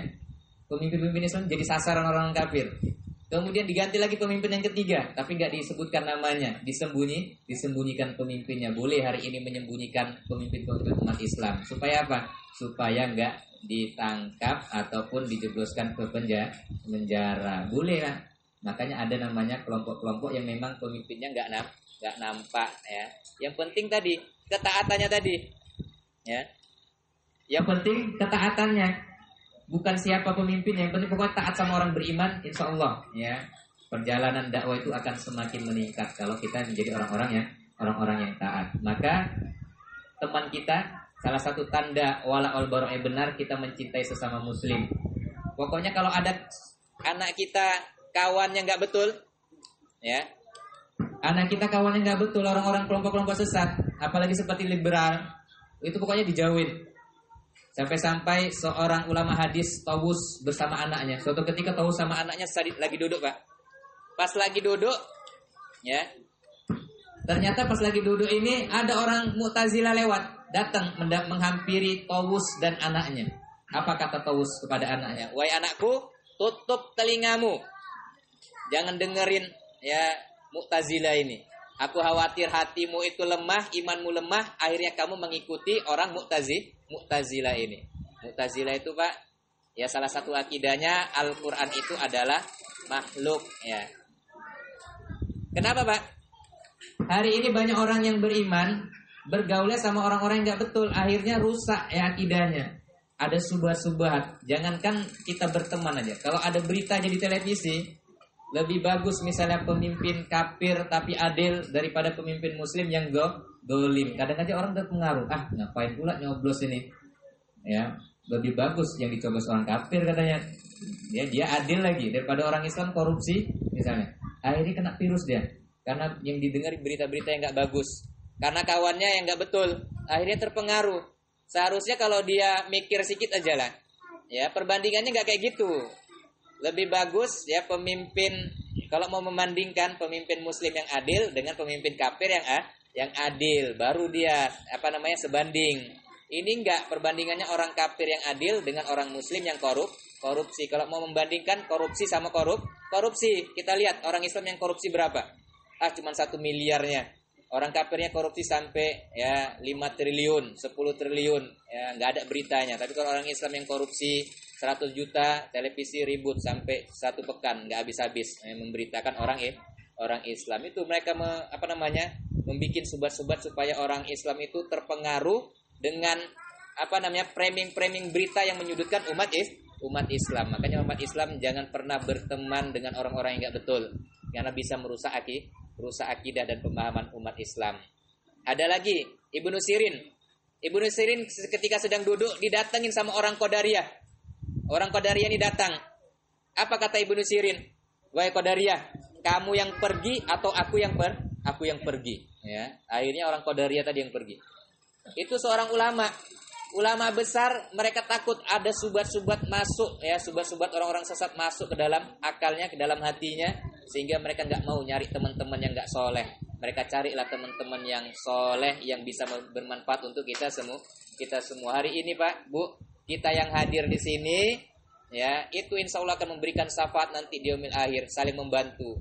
Pemimpin-pemimpin Islam jadi sasaran orang kafir. Kemudian diganti lagi pemimpin yang ketiga, tapi nggak disebutkan namanya, disembunyikan pemimpinnya. Boleh hari ini menyembunyikan pemimpin-pemimpin umat Islam. Supaya apa? Supaya nggak ditangkap ataupun dijebloskan ke penjara. Boleh lah. Makanya ada namanya kelompok-kelompok yang memang pemimpinnya nggak nampak ya. Yang penting tadi ketaatannya tadi, ya. Yang penting ketaatannya, bukan siapa pemimpinnya. Yang penting pokoknya taat sama orang beriman, insya Allah ya. Perjalanan dakwah itu akan semakin meningkat kalau kita menjadi orang-orang yang taat. Maka teman kita, salah satu tanda wala wal bara benar, kita mencintai sesama muslim. Pokoknya kalau ada anak kita kawannya nggak betul, ya, anak kita kawannya nggak betul, orang-orang kelompok-kelompok sesat, apalagi seperti liberal, itu pokoknya dijauhin. Sampai-sampai seorang ulama hadis Tawus bersama anaknya. Suatu ketika Tawus sama anaknya lagi duduk, Pak. Pas lagi duduk, ya, ternyata pas lagi duduk ini ada orang Mu'tazilah lewat, datang menghampiri Tawus dan anaknya. Apa kata Tawus kepada anaknya? Wahai anakku, tutup telingamu. Jangan dengerin ya Mu'tazilah ini. Aku khawatir hatimu itu lemah, imanmu lemah, akhirnya kamu mengikuti orang Mu'tazilah ini. Mu'tazilah itu, Pak, ya salah satu akidahnya Al-Qur'an itu adalah makhluk ya. Kenapa, Pak? Hari ini banyak orang yang beriman bergaulnya sama orang-orang yang enggak betul, akhirnya rusak ya akidahnya. Ada subhat-subhat. Jangankan kita berteman aja. Kalau ada berita di televisi, lebih bagus misalnya pemimpin kafir tapi adil daripada pemimpin muslim yang dolim. Kadang aja orang terpengaruh. Ngapain pula nyoblos ini? Ya, lebih bagus yang dicoblos orang kafir katanya. Ya, dia adil lagi daripada orang Islam korupsi misalnya. Akhirnya kena virus dia. Karena yang didengar berita-berita yang nggak bagus. Karena kawannya yang nggak betul. Akhirnya terpengaruh. Seharusnya kalau dia mikir sedikit aja lah. Ya, perbandingannya nggak kayak gitu. Lebih bagus ya pemimpin, kalau mau membandingkan pemimpin muslim yang adil dengan pemimpin kafir yang adil, baru dia sebanding. Ini enggak, perbandingannya orang kafir yang adil dengan orang muslim yang korupsi. Kalau mau membandingkan korupsi sama korupsi, kita lihat orang Islam yang korupsi berapa? Cuma 1 miliarnya. Orang kafirnya korupsi sampai ya 5 triliun, 10 triliun, ya enggak ada beritanya. Tapi kalau orang Islam yang korupsi 100 juta, televisi ribut sampai 1 pekan nggak habis-habis memberitakan orang Islam itu. Mereka membikin subhat-subhat supaya orang Islam itu terpengaruh dengan framing berita yang menyudutkan umat Islam. Makanya umat Islam jangan pernah berteman dengan orang-orang yang nggak betul, karena bisa merusak akidah dan pemahaman umat Islam. Ada lagi Ibnu Sirin ketika sedang duduk didatengin sama orang Qadariyah. Orang Qadariyah ini datang. Apa kata Ibnu Sirin? Wahai Qadariyah, kamu yang pergi atau aku yang pergi? Ya, akhirnya orang Qadariyah tadi yang pergi. Itu seorang ulama. ulama besar mereka takut ada subat-subat masuk ya, subat-subat orang-orang sesat masuk ke dalam akalnya, ke dalam hatinya, sehingga mereka nggak mau nyari teman-teman yang nggak soleh. Mereka carilah teman-teman yang soleh yang bisa bermanfaat untuk kita semua. Kita semua hari ini Pak, Bu, kita yang hadir di sini ya, itu insya Allah akan memberikan syafaat nanti di yaumil akhir, saling membantu.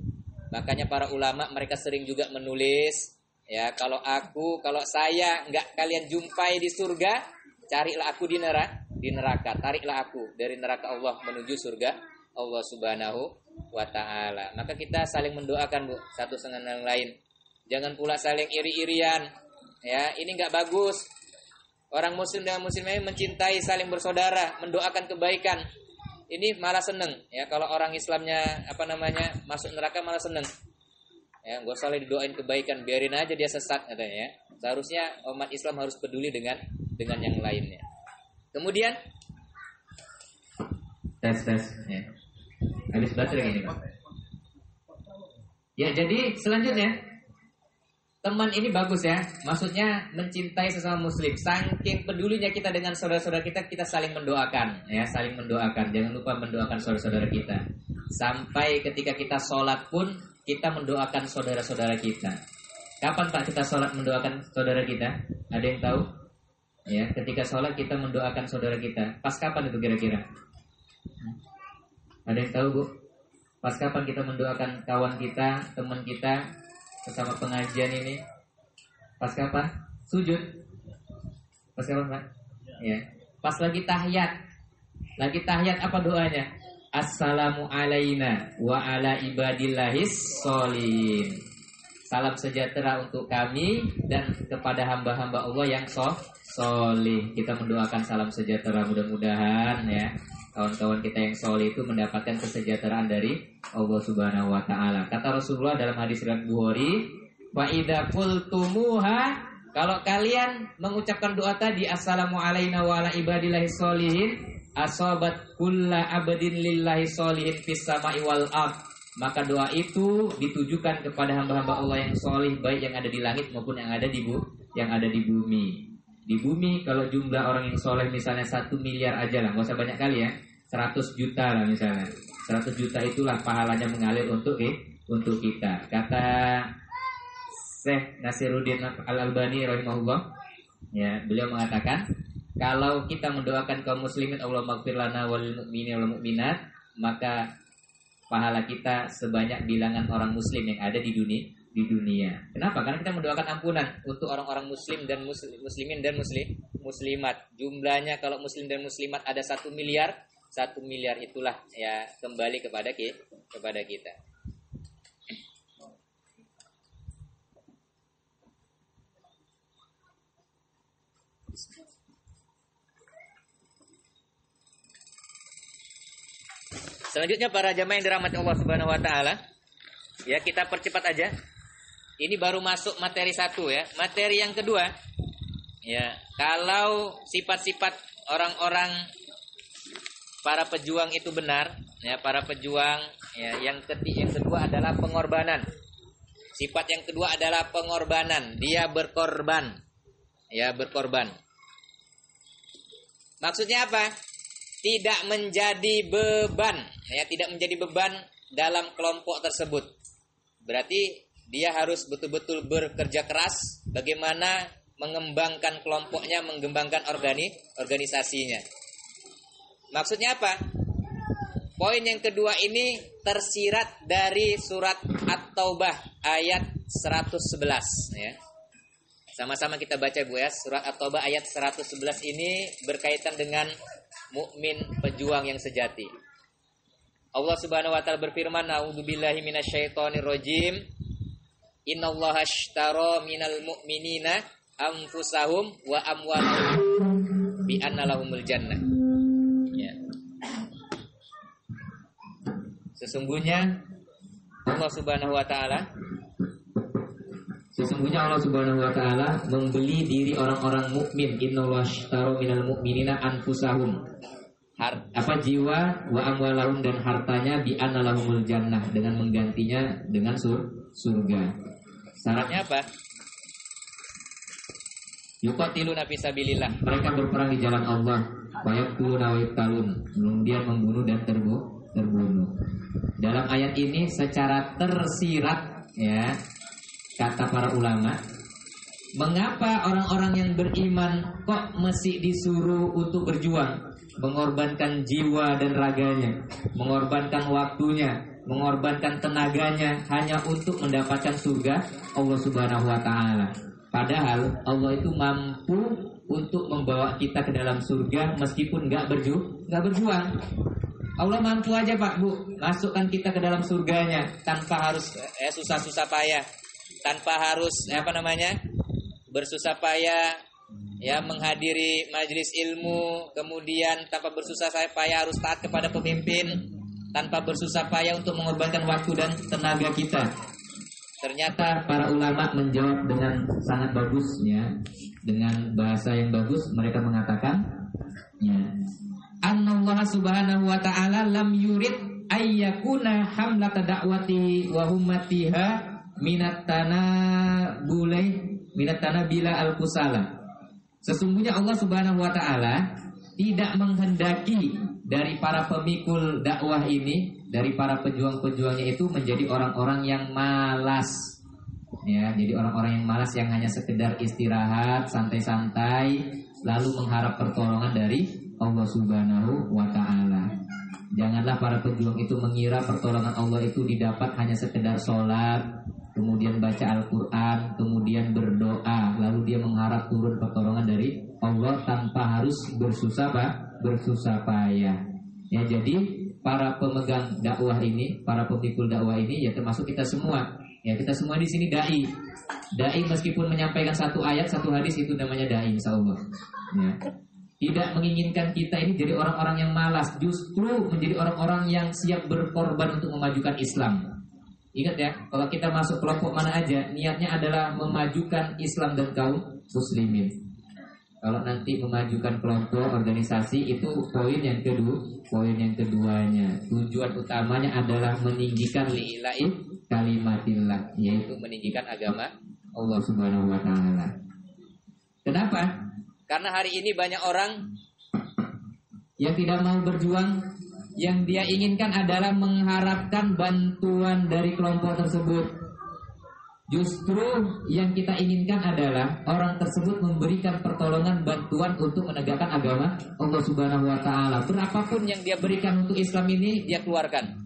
Makanya para ulama mereka sering juga menulis ya, kalau saya nggak kalian jumpai di surga, carilah aku di neraka, tariklah aku dari neraka Allah menuju surga Allah Subhanahu wa ta'ala. Maka kita saling mendoakan Bu, satu dengan yang lain. Jangan pula saling iri-irian ya, ini nggak bagus. Orang muslim dan muslimah mencintai, saling bersaudara, mendoakan kebaikan. Ini malah seneng ya, kalau orang Islamnya masuk neraka malah seneng ya, gak usah didoain kebaikan, biarin aja dia sesat katanya ya. Seharusnya umat Islam harus peduli dengan yang lainnya. Kemudian tes ya. Habis baterai ini Pak. Ya, jadi selanjutnya teman ini bagus ya, maksudnya mencintai sesama muslim. Saking pedulinya kita dengan saudara-saudara kita saling mendoakan ya, saling mendoakan. Jangan lupa mendoakan saudara-saudara kita. Sampai ketika kita sholat pun kita mendoakan saudara-saudara kita. Kapan Pak kita sholat mendoakan saudara kita? Ada yang tahu? Ya, ketika sholat kita mendoakan saudara kita. Pas kapan itu kira-kira? Ada yang tahu Bu? Pas kapan kita mendoakan kawan kita, teman kita, bersama pengajian ini? Pas kapan? Sujud. Pas kapan Pak? Ya. Pas lagi tahiyat. Lagi tahiyat apa doanya? Assalamu alaina wa ala ibadillahis sholihin. Salam sejahtera untuk kami dan kepada hamba-hamba Allah yang solih. Kita mendoakan salam sejahtera, mudah-mudahan ya kawan-kawan kita yang solih itu mendapatkan kesejahteraan dari Allah Subhanahu wa ta'ala. Kata Rasulullah dalam hadis riwayat Bukhari, fa idza qultumuha, kalau kalian mengucapkan doa tadi assalamu alaina wa ala ibadillahis sholihin, asobat kulla abadin lillahi sholihin fis sama'i wal ard, maka doa itu ditujukan kepada hamba-hamba Allah yang solih, baik yang ada di langit maupun yang ada di bumi. Di bumi kalau jumlah orang yang soleh misalnya 1 miliar aja lah, nggak usah banyak kali ya, 100 juta lah misalnya. 100 juta itulah pahalanya mengalir untuk kita. Kata Syekh Nasiruddin Al-Albani rahimahullah ya, beliau mengatakan kalau kita mendoakan kaum muslimin Allah maghfir lana wal mu'minin wal mu'minat, maka pahala kita sebanyak bilangan orang muslim yang ada di dunia. Kenapa? Karena kita mendoakan ampunan untuk orang-orang muslim dan muslimin dan muslimat. Jumlahnya kalau muslim dan muslimat ada 1 miliar, 1 miliar itulah ya kembali kepada kita. Selanjutnya para jamaah yang dirahmati Allah Subhanahu wa taala, ya kita percepat aja. Ini baru masuk materi 1 ya. Materi yang kedua, ya, kalau sifat-sifat orang-orang para pejuang itu benar, ya, para pejuang, ya, yang kedua adalah pengorbanan. Sifat yang kedua adalah pengorbanan. Dia berkorban. Ya, berkorban. Maksudnya apa? Tidak menjadi beban, ya, tidak menjadi beban dalam kelompok tersebut. Berarti dia harus betul-betul bekerja keras bagaimana mengembangkan kelompoknya, mengembangkan organisasinya. Maksudnya apa? Poin yang kedua ini tersirat dari surat At-Taubah ayat 111 ya. Sama-sama kita baca Bu ya. Surat At-Taubah ayat 111 ini berkaitan dengan mukmin pejuang yang sejati. Allah Subhanahu wa taala berfirman, "A'udzubillahi minasyaitonir rajim. Innallaha ashtara minal mu'minina anfusahum wa amwalahum bi anna lahumul jannah." Ya. Sesungguhnya Allah Subhanahu wa taala membeli diri orang-orang mukmin. Innallaha ashtara minal mu'minina anfusahum, jiwa, wa amwalahum, dan hartanya, bi anna lahumul jannah, dengan menggantinya dengan surga. Syaratnya apa? yuqatiluna fisabilillah. Mereka berperang di jalan Allah. Wa yaqtuluna wa yuqtalun. Kemudian membunuh dan terbunuh. Dalam ayat ini secara tersirat ya, kata para ulama, mengapa orang-orang yang beriman kok mesti disuruh untuk berjuang, mengorbankan jiwa dan raganya, mengorbankan waktunya, mengorbankan tenaganya hanya untuk mendapatkan surga Allah Subhanahu wa taala. Padahal Allah itu mampu untuk membawa kita ke dalam surga meskipun nggak berjuang. Allah mampu aja Pak Bu, masukkan kita ke dalam surganya tanpa harus susah-susah payah, tanpa harus bersusah payah ya menghadiri majelis ilmu, kemudian tanpa bersusah payah harus taat kepada pemimpin, tanpa bersusah payah untuk mengorbankan waktu dan tenaga kita. Ternyata para ulama menjawab dengan sangat bagus ya, dengan bahasa yang bagus. Mereka mengatakan ya, Annallahu subhanahu wa ta'ala lam yurid ayyakuna hamlata da'wati wa hummatiha minatana bila al-kusala. Sesungguhnya Allah Subhanahu wa taala tidak menghendaki dari para pemikul dakwah ini, dari para pejuang-pejuangnya itu menjadi orang-orang yang malas. Ya, jadi orang-orang yang malas yang hanya sekedar istirahat, santai-santai, lalu mengharap pertolongan dari Allah Subhanahu wa taala. Janganlah para pejuang itu mengira pertolongan Allah itu didapat hanya sekedar sholat, kemudian baca Al-Quran, kemudian berdoa, lalu dia mengharap turun pertolongan dari Allah tanpa harus bersusah payah. Ya, jadi para pemegang dakwah ini, para pemikul dakwah ini, ya termasuk kita semua. Ya, kita semua di sini dai. Dai meskipun menyampaikan satu ayat, satu hadis itu namanya dai, insyaallah. Ya. Tidak menginginkan kita ini jadi orang-orang yang malas, justru menjadi orang-orang yang siap berkorban untuk memajukan Islam. Ingat ya, kalau kita masuk kelompok mana aja, niatnya adalah memajukan Islam dan kaum muslimin. Kalau nanti memajukan kelompok organisasi itu poin yang keduanya. Tujuan utamanya adalah meninggikan li'ilai kalimatillah, yaitu meninggikan agama Allah Subhanahu wa taala. Kenapa? Karena hari ini banyak orang yang tidak mau berjuang. Yang dia inginkan adalah mengharapkan bantuan dari kelompok tersebut. Justru yang kita inginkan adalah orang tersebut memberikan pertolongan, bantuan untuk menegakkan agama Allah Subhanahu wa taala. Berapapun yang dia berikan untuk Islam ini, dia keluarkan.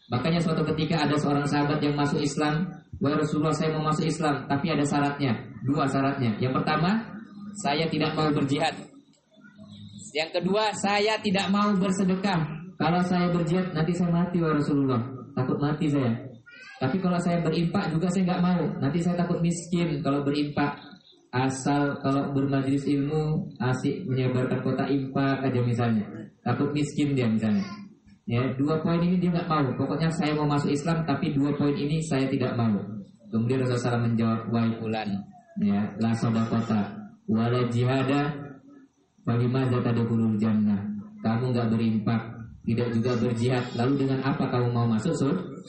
Makanya suatu ketika ada seorang sahabat yang masuk Islam, "Wahai Rasulullah, saya mau masuk Islam, tapi ada syaratnya. 2 syaratnya. Yang pertama, saya tidak mau berjihad. Yang kedua, saya tidak mau bersedekah. Kalau saya berjihad nanti saya mati wahai Rasulullah, takut mati saya. Tapi kalau saya berimpak juga saya nggak mau, nanti saya takut miskin kalau berimpak. Asal kalau bermajelis ilmu asik menyebarkan kota impak aja misalnya, takut miskin dia misalnya. Ya, 2 poin ini dia nggak mau. Pokoknya saya mau masuk Islam, tapi 2 poin ini saya tidak mau. Kemudian Rasulullah SAW menjawab, wahai fulan, ya, la shadaqata wala jihada bagaimana tadkhulul jannah. Kamu nggak berimpak, tidak juga berjihad, lalu dengan apa kamu mau masuk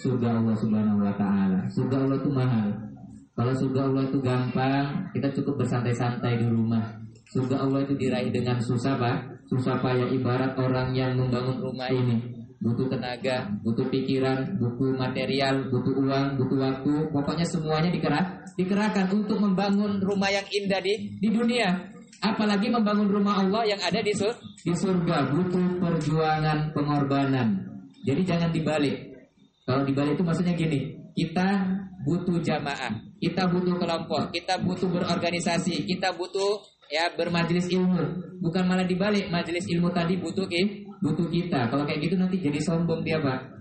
surga Allah Subhanahu wa taala? Surga Allah itu mahal. Kalau surga Allah itu gampang, kita cukup bersantai-santai di rumah. Surga Allah itu diraih dengan susah payah, ibarat orang yang membangun rumah ini. Butuh tenaga, butuh pikiran, butuh material, butuh uang, butuh waktu. Pokoknya semuanya dikerahkan untuk membangun rumah yang indah di dunia. Apalagi membangun rumah Allah yang ada di surga. Butuh perjuangan, pengorbanan. Jadi jangan dibalik. Kalau dibalik itu maksudnya gini, kita butuh jamaah, kita butuh kelompok, kita butuh berorganisasi, kita butuh bermajelis ilmu. Bukan malah dibalik, majelis ilmu tadi butuh kita. Kalau kayak gitu nanti jadi sombong dia, Pak.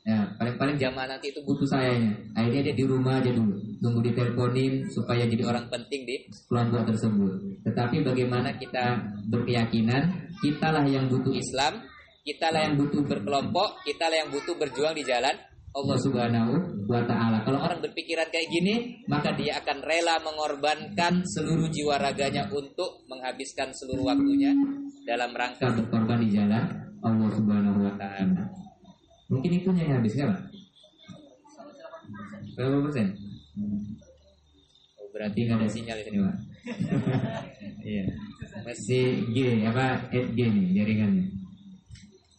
Ya, paling jamaah nanti itu butuh sayanya. Akhirnya dia di rumah aja dulu, nunggu diteleponin supaya jadi orang penting di kelompok tersebut. Tetapi bagaimana kita berkeyakinan, kitalah yang butuh Islam, kitalah yang butuh berkelompok, kitalah yang butuh berjuang di jalan Allah Subhanahu wa ta'ala. Kalau orang berpikiran kayak gini, maka dia akan rela mengorbankan seluruh jiwa raganya untuk menghabiskan seluruh waktunya dalam rangka berkorban di jalan Allah Subhanahu wa ta'ala. Mungkin itu yang habis, kan? Berapa persen? berarti nggak ada sinyal di sini, Pak. Iya. Masih G apa? G nih jaringannya.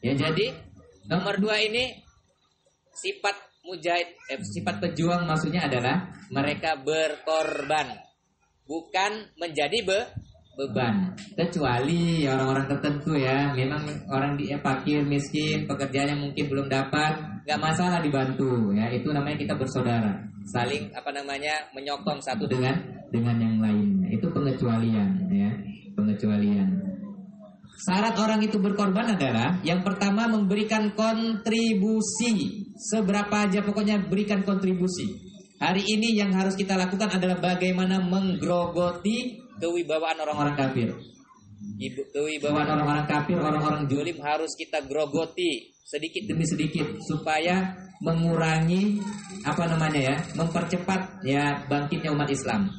Ya, jadi nomor 2 ini sifat mujahid, sifat Pejuang maksudnya adalah mereka berkorban, bukan menjadi beban. kecuali orang-orang tertentu ya, memang orang fakir miskin pekerjaannya mungkin belum dapat, nggak masalah dibantu ya, itu namanya kita bersaudara, Saling menyokong satu dengan yang lainnya, itu pengecualian ya, pengecualian. Syarat orang itu berkorban adalah yang pertama memberikan kontribusi, seberapa aja pokoknya berikan kontribusi. Hari ini yang harus kita lakukan adalah bagaimana menggerogoti kewibawaan orang-orang kafir. Kewibawaan Orang-orang kafir, orang-orang jolim harus kita grogoti sedikit demi sedikit supaya mengurangi mempercepat ya bangkitnya umat Islam.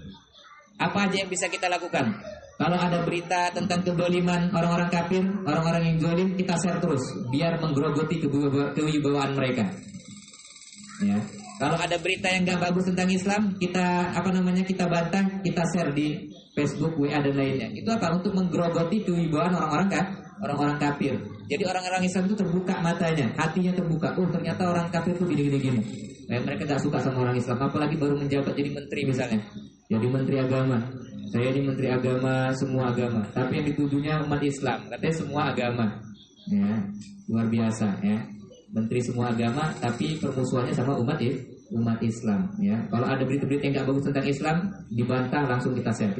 Apa aja yang bisa kita lakukan? Kalau ada berita tentang kedoliman orang-orang kafir, orang-orang yang jolim, kita share terus biar menggerogoti kewibawaan mereka. Ya. Kalau ada berita yang nggak bagus tentang Islam, kita kita bantah, kita share di Facebook, WA dan lainnya. Itu apa? Untuk menggerogoti kewibawaan orang-orang kafir. Jadi orang-orang Islam itu terbuka matanya, hatinya terbuka. Oh, ternyata orang kafir itu gini. Mereka nggak suka sama orang Islam, apalagi baru menjabat jadi menteri misalnya. Jadi menteri agama. Saya ini menteri agama, semua agama. Tapi yang ditujunya umat Islam, katanya semua agama. Ya, luar biasa ya. Menteri semua agama, tapi permusuhannya sama umat Islam. Ya, kalau ada berita-berita yang nggak bagus tentang Islam, dibantah langsung kita share.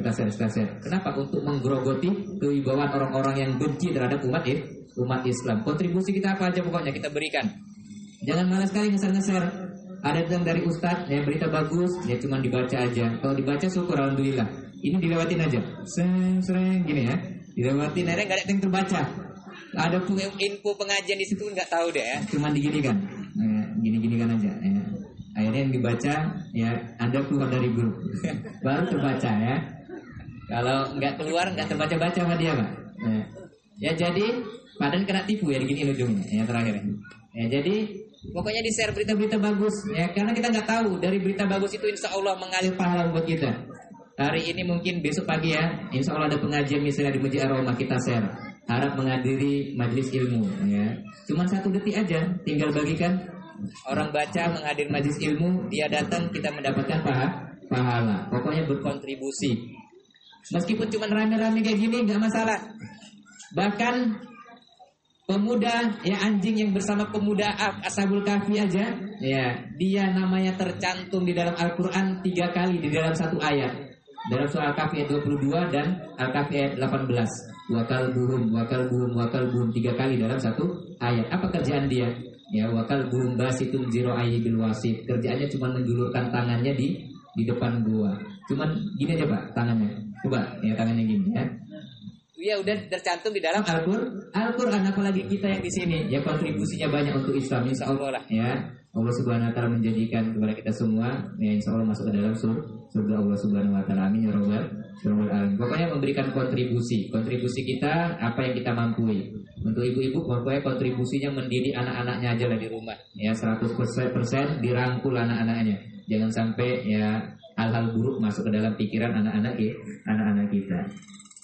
Kenapa? Untuk menggerogoti kewibawaan orang-orang yang benci terhadap umat Islam. Kontribusi kita apa aja pokoknya kita berikan. Jangan malas sekali nge-share. Ada yang dari Ustadz, ya berita bagus, ya cuma dibaca aja. Kalau dibaca syukur alhamdulillah. Ini dilewatin aja, sering gini ya, dilewatin, akhirnya nggak ada yang terbaca. Ada info pengajian di situ nggak tahu deh ya. Cuma diginikan, gini-ginikan aja. Ya. Akhirnya yang dibaca, ya Anda keluar dari grup, baru terbaca ya. Kalau nggak keluar, nggak terbaca-baca sama dia, Pak. Ya jadi, padahal kena tipu ya, digini ujungnya, ya terakhir. Ya jadi. Pokoknya di share berita-berita bagus ya, karena kita nggak tahu dari berita bagus itu insya Allah mengalir pahala buat kita. Hari ini mungkin besok pagi ya, insya Allah ada pengajian misalnya di Masjid Ar-Rahmah, kita share. Harap menghadiri majelis ilmu ya. Cuman 1 detik aja, tinggal bagikan. Orang baca menghadiri majelis ilmu, dia datang, kita mendapatkan pahala. Pokoknya berkontribusi. Meskipun cuma rame-rame kayak gini nggak masalah. Bahkan pemuda ya, anjing yang bersama pemuda Ashabul Kahfi aja ya, dia namanya tercantum di dalam Al-Quran 3 kali di dalam 1 ayat. Dalam surah Al-Kahfi ayat 22 dan Al-Kahfi ayat 18. Wakal buhum 3 kali dalam 1 ayat. Apa kerjaan dia? Ya, wakal buhum basitun ziro'ayhi bil wasit. Kerjaannya cuma menjulurkan tangannya di depan gua. Cuman gini aja Pak, tangannya. Coba ya, tangannya gini ya. Ya udah tercantum di dalam Al-Quran, apalagi kita yang di sini ya, kontribusinya banyak untuk Islam insya Allah lah ya. Allah Subhanahu wa taala menjadikan kepada kita semua ya, insya Allah masuk ke dalam surga Allah Subhanahu wa taala. Amin ya rabbal alamin. Pokoknya memberikan kontribusi kita apa yang kita mampu. Untuk ibu-ibu pokoknya kontribusinya mendidik anak-anaknya aja lah di rumah ya, 100% dirangkul anak-anaknya. Jangan sampai ya hal-hal buruk masuk ke dalam pikiran anak-anak kita.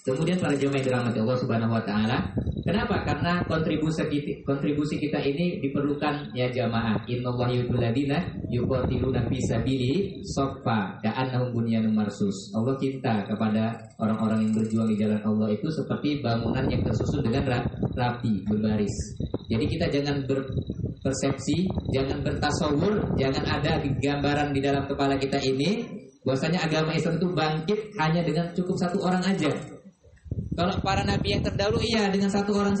Kemudian para jemaah yang dirahmati Allah Subhanahu wa taala, kenapa? Karena kontribusi kita ini diperlukan ya jamaah. Innallaha yuhibbul ladzina yuqatiluna fi sabilihi shaffa ka'annahum bunyanun marsus. Allah cinta kepada orang-orang yang berjuang di jalan Allah itu seperti bangunan yang tersusun dengan rapi, berbaris. Jadi kita jangan berpersepsi, jangan bertasawur, jangan ada gambaran di dalam kepala kita ini bahwasanya agama Islam itu bangkit hanya dengan cukup 1 orang aja. Kalau para nabi yang terdahulu iya dengan 1 orang,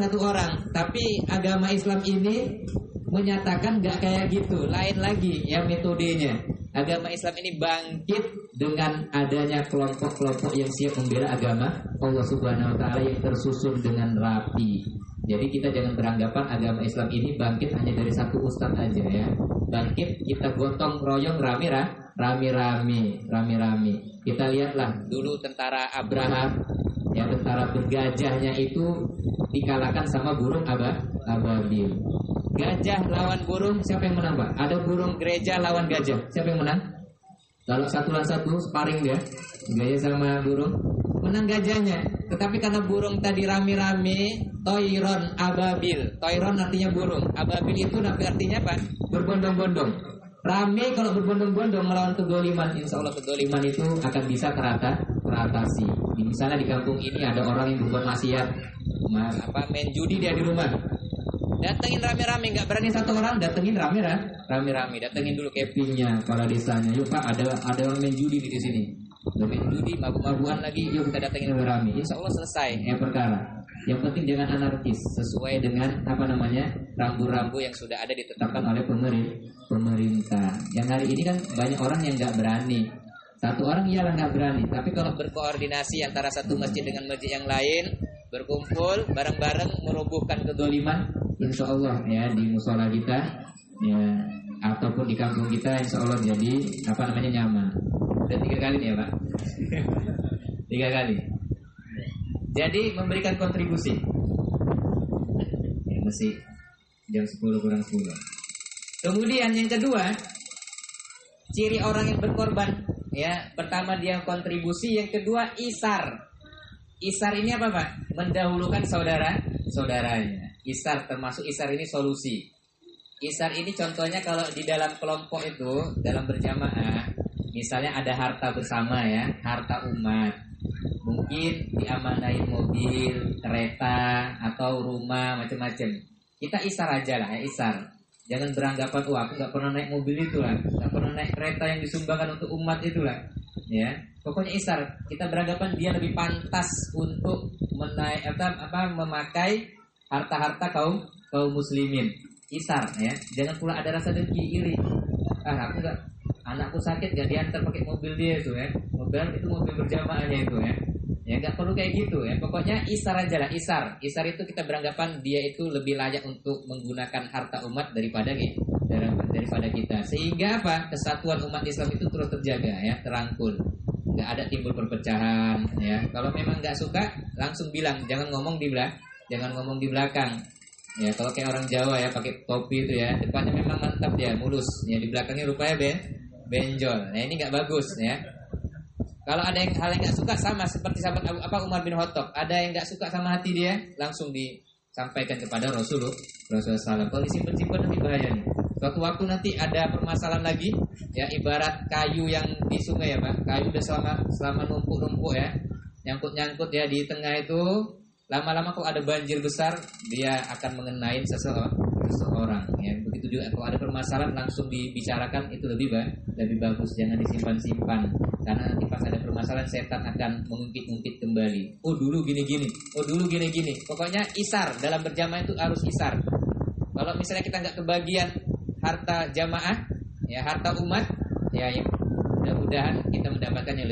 tapi agama Islam ini menyatakan gak kayak gitu, lain lagi ya metodenya. Agama Islam ini bangkit dengan adanya kelompok-kelompok yang siap membela agama Allah Subhanahu wa taala yang tersusun dengan rapi. Jadi kita jangan beranggapan agama Islam ini bangkit hanya dari 1 ustadz aja ya. Bangkit kita gotong royong rame-rame. Kita lihatlah dulu tentara Abraham ya, tentara bergajahnya itu dikalahkan sama burung ababil. Gajah lawan burung, siapa yang menang Pak? Ada burung gereja lawan gajah, siapa yang menang? Kalau satu lawan satu sparring dia, gaya sama burung, menang gajahnya. Tetapi karena burung tadi rame-rame, toiron ababil. Toiron artinya burung, ababil itu artinya apa? Berbondong-bondong. Rame kalau berbondong-bondong melawan kedoliman, insya Allah kedoliman itu akan bisa teratasi. Misalnya di kampung ini ada orang yang berbuat maksiat, main judi dia di rumah. Datengin rame-rame, nggak berani satu orang, datengin rame-rame, datengin dulu kepingnya, kepala desanya. Yuk Pak, ada orang main judi di sini. Main judi, mabuk-mabukan lagi, yuk kita datengin rame-rame. Insya Allah selesai perkara. Yang penting jangan anarkis, sesuai dengan rambu-rambu yang sudah ada ditetapkan oleh pemerintah. Yang hari ini kan banyak orang yang nggak berani. Satu orang iyalah nggak berani, tapi kalau berkoordinasi antara satu masjid dengan masjid yang lain, berkumpul bareng-bareng merobohkan kedoliman, insya Allah ya di musola kita ya ataupun di kampung kita, insya Allah jadi nyaman. Udah 3 kali nih ya Pak. 3 kali. Jadi memberikan kontribusi. Ya, masih jam 10 kurang 10. Kemudian yang kedua, ciri orang yang berkorban. Ya, pertama dia kontribusi, yang kedua isar. Isar ini apa Pak? Mendahulukan saudaranya. Isar, termasuk isar ini solusi. Isar ini contohnya kalau di dalam kelompok itu, dalam berjamaah, misalnya ada harta bersama ya, harta umat. Mungkin diamanain mobil, kereta, atau rumah, macam-macam. Kita isar aja lah ya, isar. Jangan beranggapan, aku gak pernah naik mobil itu lah, gak pernah naik kereta yang disumbangkan untuk umat itu lah. Ya, pokoknya isar. Kita beranggapan dia lebih pantas untuk memakai harta-harta kaum muslimin. Isar ya. Jangan pula ada rasa dengki, iri. Aku gak, anakku sakit gak diantar pakai mobil dia itu ya. Mobil berjamaahnya itu ya. Ya nggak perlu kayak gitu ya. Pokoknya isar aja lah, isar. Isar itu kita beranggapan dia itu lebih layak untuk menggunakan harta umat daripada kita. Sehingga apa? Kesatuan umat Islam itu terus terjaga ya, terangkul. Nggak ada timbul perpecahan ya. Kalau memang nggak suka, langsung bilang, jangan ngomong di belakang. Ya, kalau kayak orang Jawa ya pakai topi itu ya, depannya memang mantap dia, mulus. Ya di belakangnya rupanya benjol. Nah, ini nggak bagus ya. Kalau ada hal yang nggak suka, sama seperti sahabat Umar bin Khattab, ada yang nggak suka sama hati dia, langsung disampaikan kepada Rasulullah SAW. Kalau disimpan nanti bahaya nih. Suatu waktu nanti ada permasalahan lagi, ya ibarat kayu yang di sungai ya Pak, kayu udah selama numpuk ya, nyangkut ya di tengah itu, lama-lama kalau ada banjir besar, dia akan mengenai seseorang. Ya begitu juga kalau ada permasalahan langsung dibicarakan, itu lebih bagus, jangan disimpan-simpan. Karena nanti pas ada permasalahan setan akan mengungkit-ungkit kembali. Oh dulu gini-gini. Pokoknya isar, dalam berjamaah itu harus isar. Kalau misalnya kita nggak kebagian harta jamaah, ya harta umat, ya mudah-mudahan kita mendapatkan yang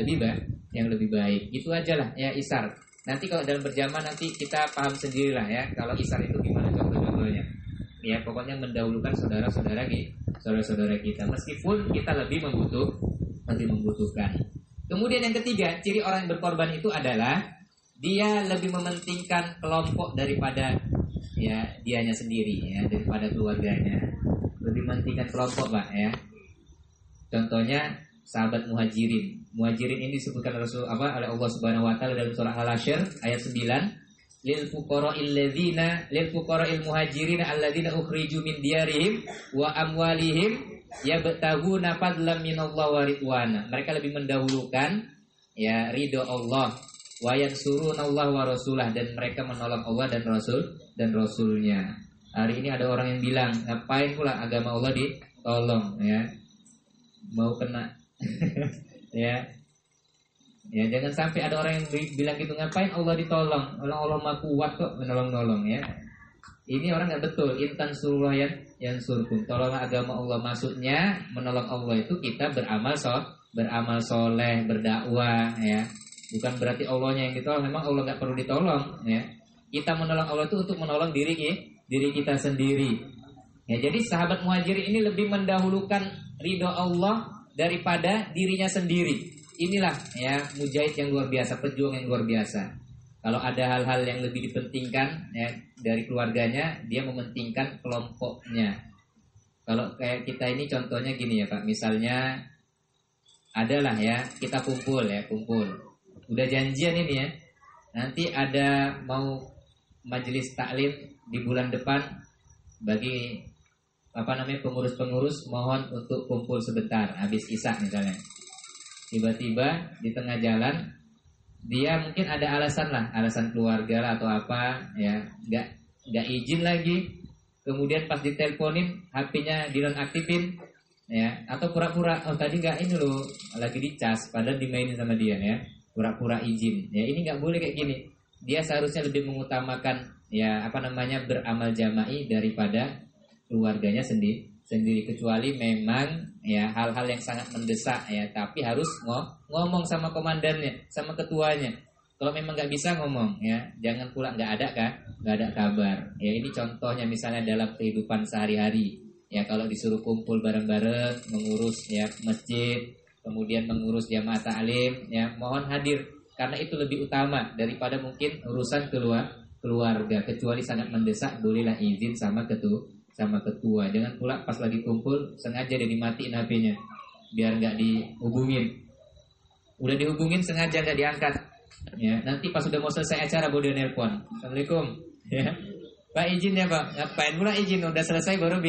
lebih baik. Itu aja lah ya isar. Nanti kalau dalam berjamaah nanti kita paham sendirilah ya. Kalau isar itu gimana contoh-contohnya. Ya pokoknya mendahulukan saudara-saudara kita. Meskipun kita lebih membutuhkan. Kemudian yang ketiga, ciri orang yang berkorban itu adalah dia lebih mementingkan kelompok daripada ya dianya sendiri ya, daripada keluarganya. Lebih mementingkan kelompok Pak ya. Contohnya sahabat Muhajirin. Muhajirin ini disebutkan oleh Allah Subhanahu wa taala dalam surah Al-Hasyr ayat 9. Lil fuqara'il muhajirin alladzina ukhriju min diyarihim wa amwalihim yabtaguna fadlan minallah wa ridwana. Mereka lebih mendahulukan ya ridho Allah, wa yansurunallah wa rasulah, dan mereka menolong Allah dan rasulnya. Hari ini ada orang yang bilang, ngapain pula agama Allah ditolong ya? Mau kena ya jangan sampai ada orang yang bilang gitu, ngapain Allah ditolong? Allah Maha Kuat kok menolong ya. Ini orang nggak betul. Intan surullah yang surkum. Tolonglah agama Allah, maksudnya menolong Allah itu kita beramal soleh, berdakwah ya. Bukan berarti Allahnya yang ditolong. Memang Allah nggak perlu ditolong ya. Kita menolong Allah itu untuk menolong diri kita sendiri. Ya, jadi sahabat Muhajirin ini lebih mendahulukan ridho Allah daripada dirinya sendiri. Inilah ya mujahid yang luar biasa, pejuang yang luar biasa. Kalau ada hal-hal yang lebih dipentingkan ya, dari keluarganya, dia mementingkan kelompoknya. Kalau kayak kita ini contohnya gini ya Pak, misalnya adalah ya kita kumpul. Udah janjian ini ya. Nanti ada mau majelis taklim di bulan depan bagi pengurus-pengurus mohon untuk kumpul sebentar habis isya misalnya. Tiba-tiba di tengah jalan dia mungkin ada alasan keluarga lah atau apa ya, nggak izin lagi. Kemudian pas diteleponin HP-nya dinonaktifin ya, atau pura-pura tadi nggak ini loh lagi dicas padahal dimainin sama dia ya, pura-pura izin ya. Ini nggak boleh kayak gini. Dia seharusnya lebih mengutamakan ya beramal jama'i daripada keluarganya sendiri, kecuali memang ya hal-hal yang sangat mendesak ya, tapi harus ngomong sama komandannya, sama ketuanya. Kalau memang nggak bisa ngomong ya, jangan pula nggak ada kabar. Ya ini contohnya misalnya dalam kehidupan sehari-hari. Ya kalau disuruh kumpul bareng-bareng, mengurus ya masjid, kemudian mengurus jamaah ta'lim, ya mohon hadir karena itu lebih utama daripada mungkin urusan keluarga. Kecuali sangat mendesak, bolehlah izin sama ketua. Jangan pula pas lagi kumpul sengaja dia dimatiin HP-nya biar nggak dihubungin. Udah dihubungin sengaja nggak diangkat. Ya, nanti pas sudah mau selesai acara baru dia nelpon. Assalamualaikum. Ya. Pak izin ya Pak. Ngapain pula izin? Udah selesai baru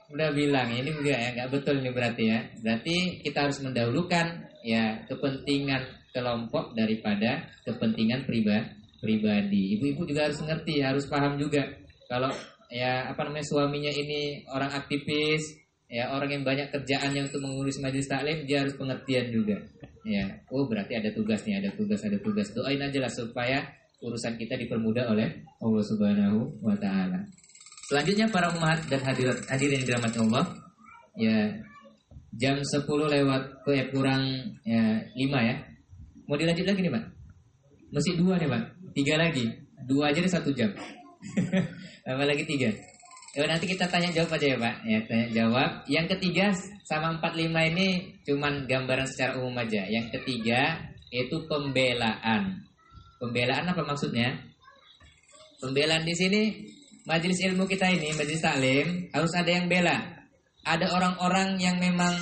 udah bilang. Ini enggak ya, enggak betul ini berarti ya. Berarti kita harus mendahulukan ya kepentingan kelompok daripada kepentingan pribadi. Ibu-ibu juga harus ngerti, harus paham juga. Kalau ya suaminya ini orang aktivis, ya orang yang banyak kerjaannya untuk mengurus majelis taklim, dia harus pengertian juga. Ya, berarti ada tugas. Doain aja lah supaya urusan kita dipermudah oleh Allah Subhanahu wa taala. Selanjutnya para umat dan hadirin yang dirahmati Allah, ya jam 10 lewat kurang ya 5 ya. Mau dilanjut lagi nih, Pak? Masih 2 nih, Pak. 3 lagi. 2 aja deh 1 jam. Apalagi 3. Nanti kita tanya jawab aja ya Pak. Ya tanya jawab. Yang ketiga sama 45 ini cuman gambaran secara umum aja. Yang ketiga itu pembelaan. Pembelaan apa maksudnya? Pembelaan di sini majelis ilmu kita ini, majelis taklim harus ada yang bela. Ada orang-orang yang memang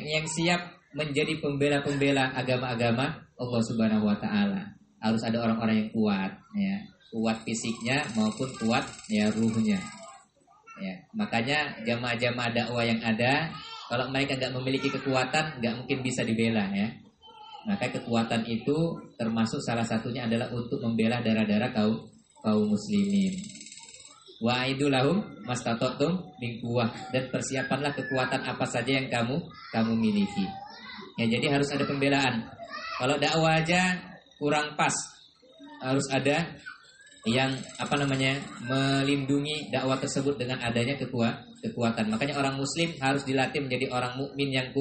yang siap menjadi pembela agama-agama Allah Subhanahu wa taala. Harus ada orang-orang yang kuat ya. Kuat fisiknya maupun kuat ya ruhnya. Ya, makanya jamaah-jamaah dakwah yang ada, kalau mereka nggak memiliki kekuatan, nggak mungkin bisa dibela ya. Maka kekuatan itu termasuk salah satunya adalah untuk membela darah-darah kaum muslimin. Wa'idu lahum mastata'tum min quwwah, dan persiapanlah kekuatan apa saja yang kamu miliki. Ya, jadi harus ada pembelaan. Kalau dakwah aja kurang pas, harus ada yang melindungi dakwah tersebut dengan adanya kekuatan. Makanya orang muslim harus dilatih menjadi orang mukmin yang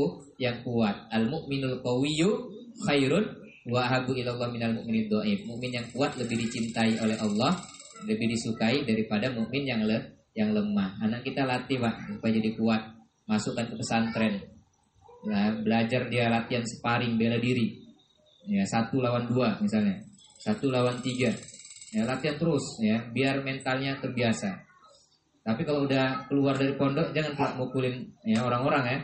kuat. Al mukminul qawiyyu khairun wa habu ilallah minal mukminid dhaif. Mukmin yang kuat lebih dicintai oleh Allah, lebih disukai daripada mukmin yang lemah. Anak kita latih Pak supaya jadi kuat, masukkan ke pesantren. Nah, belajar dia latihan sparring bela diri. Ya, 1 lawan 2 misalnya. 1 lawan 3. Ya, latihan terus ya, biar mentalnya terbiasa. Tapi kalau udah keluar dari pondok jangan pula mukulin ya orang-orang ya.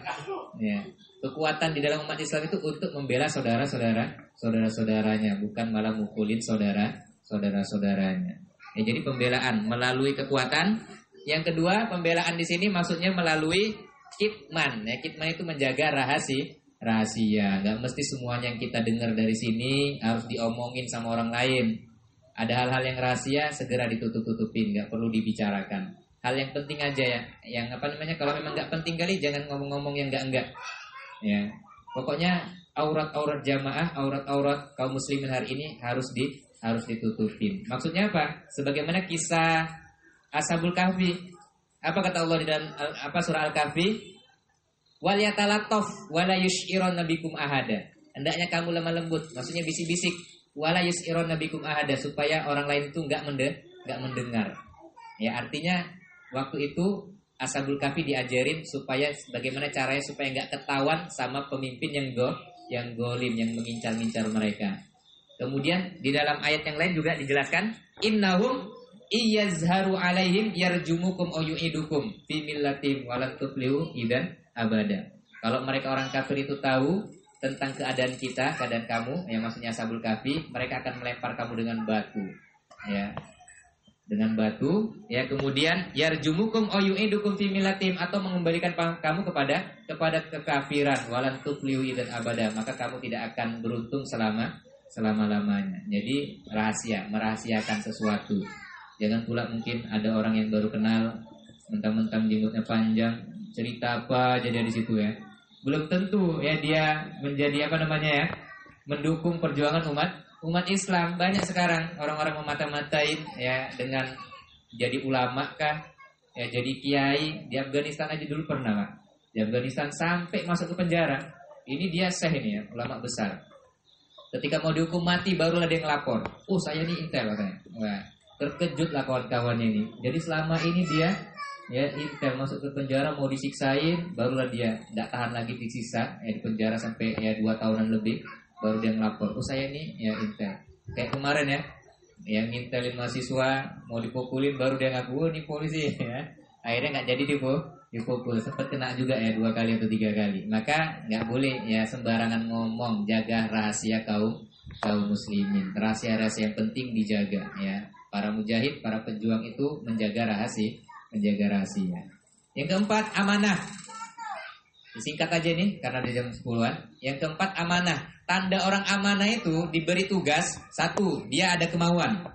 Ya. Kekuatan di dalam umat Islam itu untuk membela saudara-saudaranya, bukan malah mukulin saudara-saudaranya. Ya, jadi pembelaan melalui kekuatan. Yang kedua, pembelaan di sini maksudnya melalui kitman. Ya, kitman itu menjaga rahasia. Gak mesti semuanya yang kita dengar dari sini harus diomongin sama orang lain. Ada hal-hal yang rahasia segera ditutup-tutupin, nggak perlu dibicarakan. Hal yang penting aja ya, yang kalau memang nggak penting kali jangan ngomong-ngomong yang enggak. Ya, pokoknya aurat-aurat jamaah, aurat-aurat kaum muslimin hari ini harus ditutupin. Maksudnya apa? Sebagaimana kisah Ashabul Kahfi. Apa kata Allah di dalam surah Al-Kahfi? Wal yatalattaf wala yushiron nabikum ahada. Hendaknya kamu lemah lembut, maksudnya bisik-bisik. Wala yus'iron nabikum ahada, supaya orang lain itu enggak mendengar. Ya, artinya waktu itu Ashabul Kahfi diajarin supaya bagaimana caranya supaya enggak ketahuan sama pemimpin yang golim, yang mengincar-incar mereka. Kemudian di dalam ayat yang lain juga dijelaskan, innahum iyazharu alaihim yarjumukum aw yu'idukum fi millatim walan tuflihu idan abada. Kalau mereka orang kafir itu tahu tentang keadaan kita, keadaan kamu, yang maksudnya Ashabul Kahfi, mereka akan melempar kamu dengan batu, ya, dengan batu, ya. Kemudian yarjumukum aw yu'idukum fi millatim, atau mengembalikan kamu kepada kekafiran, walan tuflihu idzan abada, maka kamu tidak akan beruntung selama-lamanya. Jadi merahasiakan sesuatu. Jangan pula mungkin ada orang yang baru kenal, mentang-mentang jenggotnya panjang, cerita apa aja dari situ, ya. Belum tentu ya dia menjadi mendukung perjuangan umat Islam. Banyak sekarang orang-orang memata-matain, ya, dengan jadi ulama kah, ya, jadi kiai. Di Afghanistan aja dulu pernah, Pak. Di Afghanistan sampai masuk ke penjara. Ini dia syekh ini, ya, ulama besar. Ketika mau dihukum mati barulah dia ngelapor. Saya ini intel katanya. Wah, terkejutlah kawan-kawannya ini. Jadi selama ini dia, ya, intel masuk ke penjara mau disiksain, barulah dia tidak tahan lagi disiksa, ya, di penjara sampai 2 tahunan lebih, baru dia ngelapor. Saya ini, ya, intel. Kayak kemarin, ya, yang ngintelin mahasiswa mau dipukulin, baru dia ngaku ini polisi, ya. Akhirnya nggak jadi dipukul, sempat kena juga, ya, 2 kali atau 3 kali. Maka nggak boleh, ya, sembarangan ngomong, jaga rahasia kaum muslimin. Rahasia-rahasia yang penting dijaga, ya. Para mujahid, para pejuang itu menjaga rahasia. Yang keempat, amanah. Disingkat aja nih karena di jam 10-an. Yang keempat, amanah. Tanda orang amanah itu diberi tugas, 1, dia ada kemauan.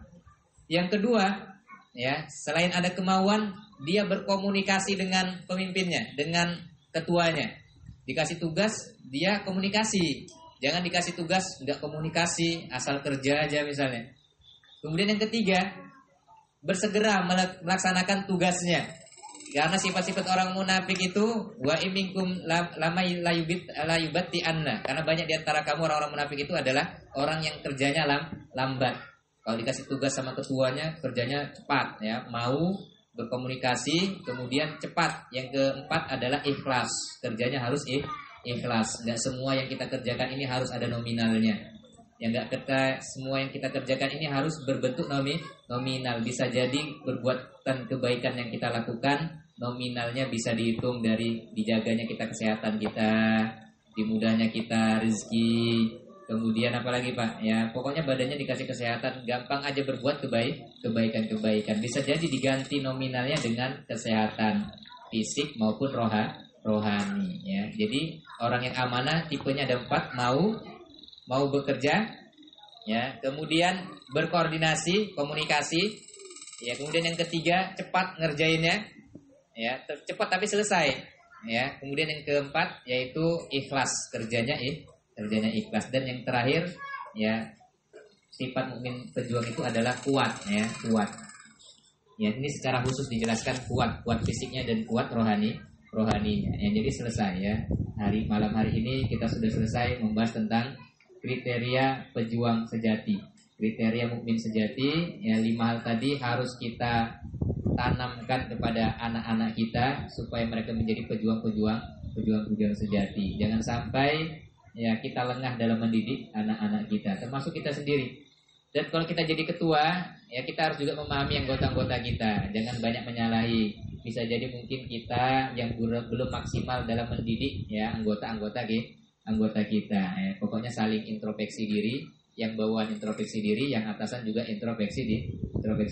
Yang kedua, ya, selain ada kemauan, dia berkomunikasi dengan pemimpinnya, dengan ketuanya. Dikasih tugas, dia komunikasi. Jangan dikasih tugas nggak komunikasi, asal kerja aja misalnya. Kemudian yang ketiga, bersegera melaksanakan tugasnya. Karena sifat-sifat orang munafik itu wa iminkum lama layubati anna. Karena banyak di antara kamu orang-orang munafik itu adalah orang yang kerjanya lambat. Kalau dikasih tugas sama ketuanya, kerjanya cepat, ya, mau berkomunikasi, kemudian cepat. Yang keempat adalah ikhlas. Kerjanya harus ikhlas. Enggak semua yang kita kerjakan ini harus ada nominalnya. Semua yang kita kerjakan ini harus berbentuk nominal. Bisa jadi perbuatan kebaikan yang kita lakukan, nominalnya bisa dihitung dari dijaganya kita kesehatan kita, dimudahnya kita rezeki, kemudian apalagi, Pak, ya, pokoknya badannya dikasih kesehatan, gampang aja berbuat kebaikan. Bisa jadi diganti nominalnya dengan kesehatan fisik maupun rohani, ya. Jadi orang yang amanah tipenya ada 4, mau bekerja, ya, kemudian berkoordinasi, komunikasi, ya, kemudian yang ketiga cepat ngerjainnya, ya, cepat tapi selesai, ya, kemudian yang keempat yaitu ikhlas, kerjanya ikhlas, dan yang terakhir, ya, sifat mukmin pejuang itu adalah kuat, ya, kuat. Ya, ini secara khusus dijelaskan kuat fisiknya dan kuat rohaninya. Ya, jadi selesai, ya. Malam hari ini kita sudah selesai membahas tentang kriteria pejuang sejati, kriteria mukmin sejati. Ya, 5 hal tadi harus kita tanamkan kepada anak-anak kita supaya mereka menjadi pejuang sejati. Jangan sampai, ya, kita lengah dalam mendidik anak-anak kita, termasuk kita sendiri. Dan kalau kita jadi ketua, ya, kita harus juga memahami anggota-anggota kita. Jangan banyak menyalahi. Bisa jadi mungkin kita yang belum maksimal dalam mendidik, ya, anggota kita, ya. Pokoknya saling introspeksi diri, yang bawaan introspeksi diri, yang atasan juga introspeksi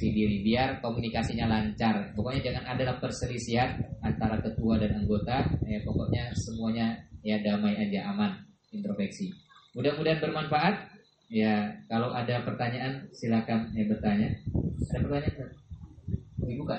diri, biar komunikasinya lancar. Pokoknya jangan ada perselisihan antara ketua dan anggota, ya, pokoknya semuanya, ya, damai aja, aman, introspeksi. Mudah-mudahan bermanfaat. Ya, kalau ada pertanyaan silakan, ya, bertanya. Ada pertanyaan? Dibuka.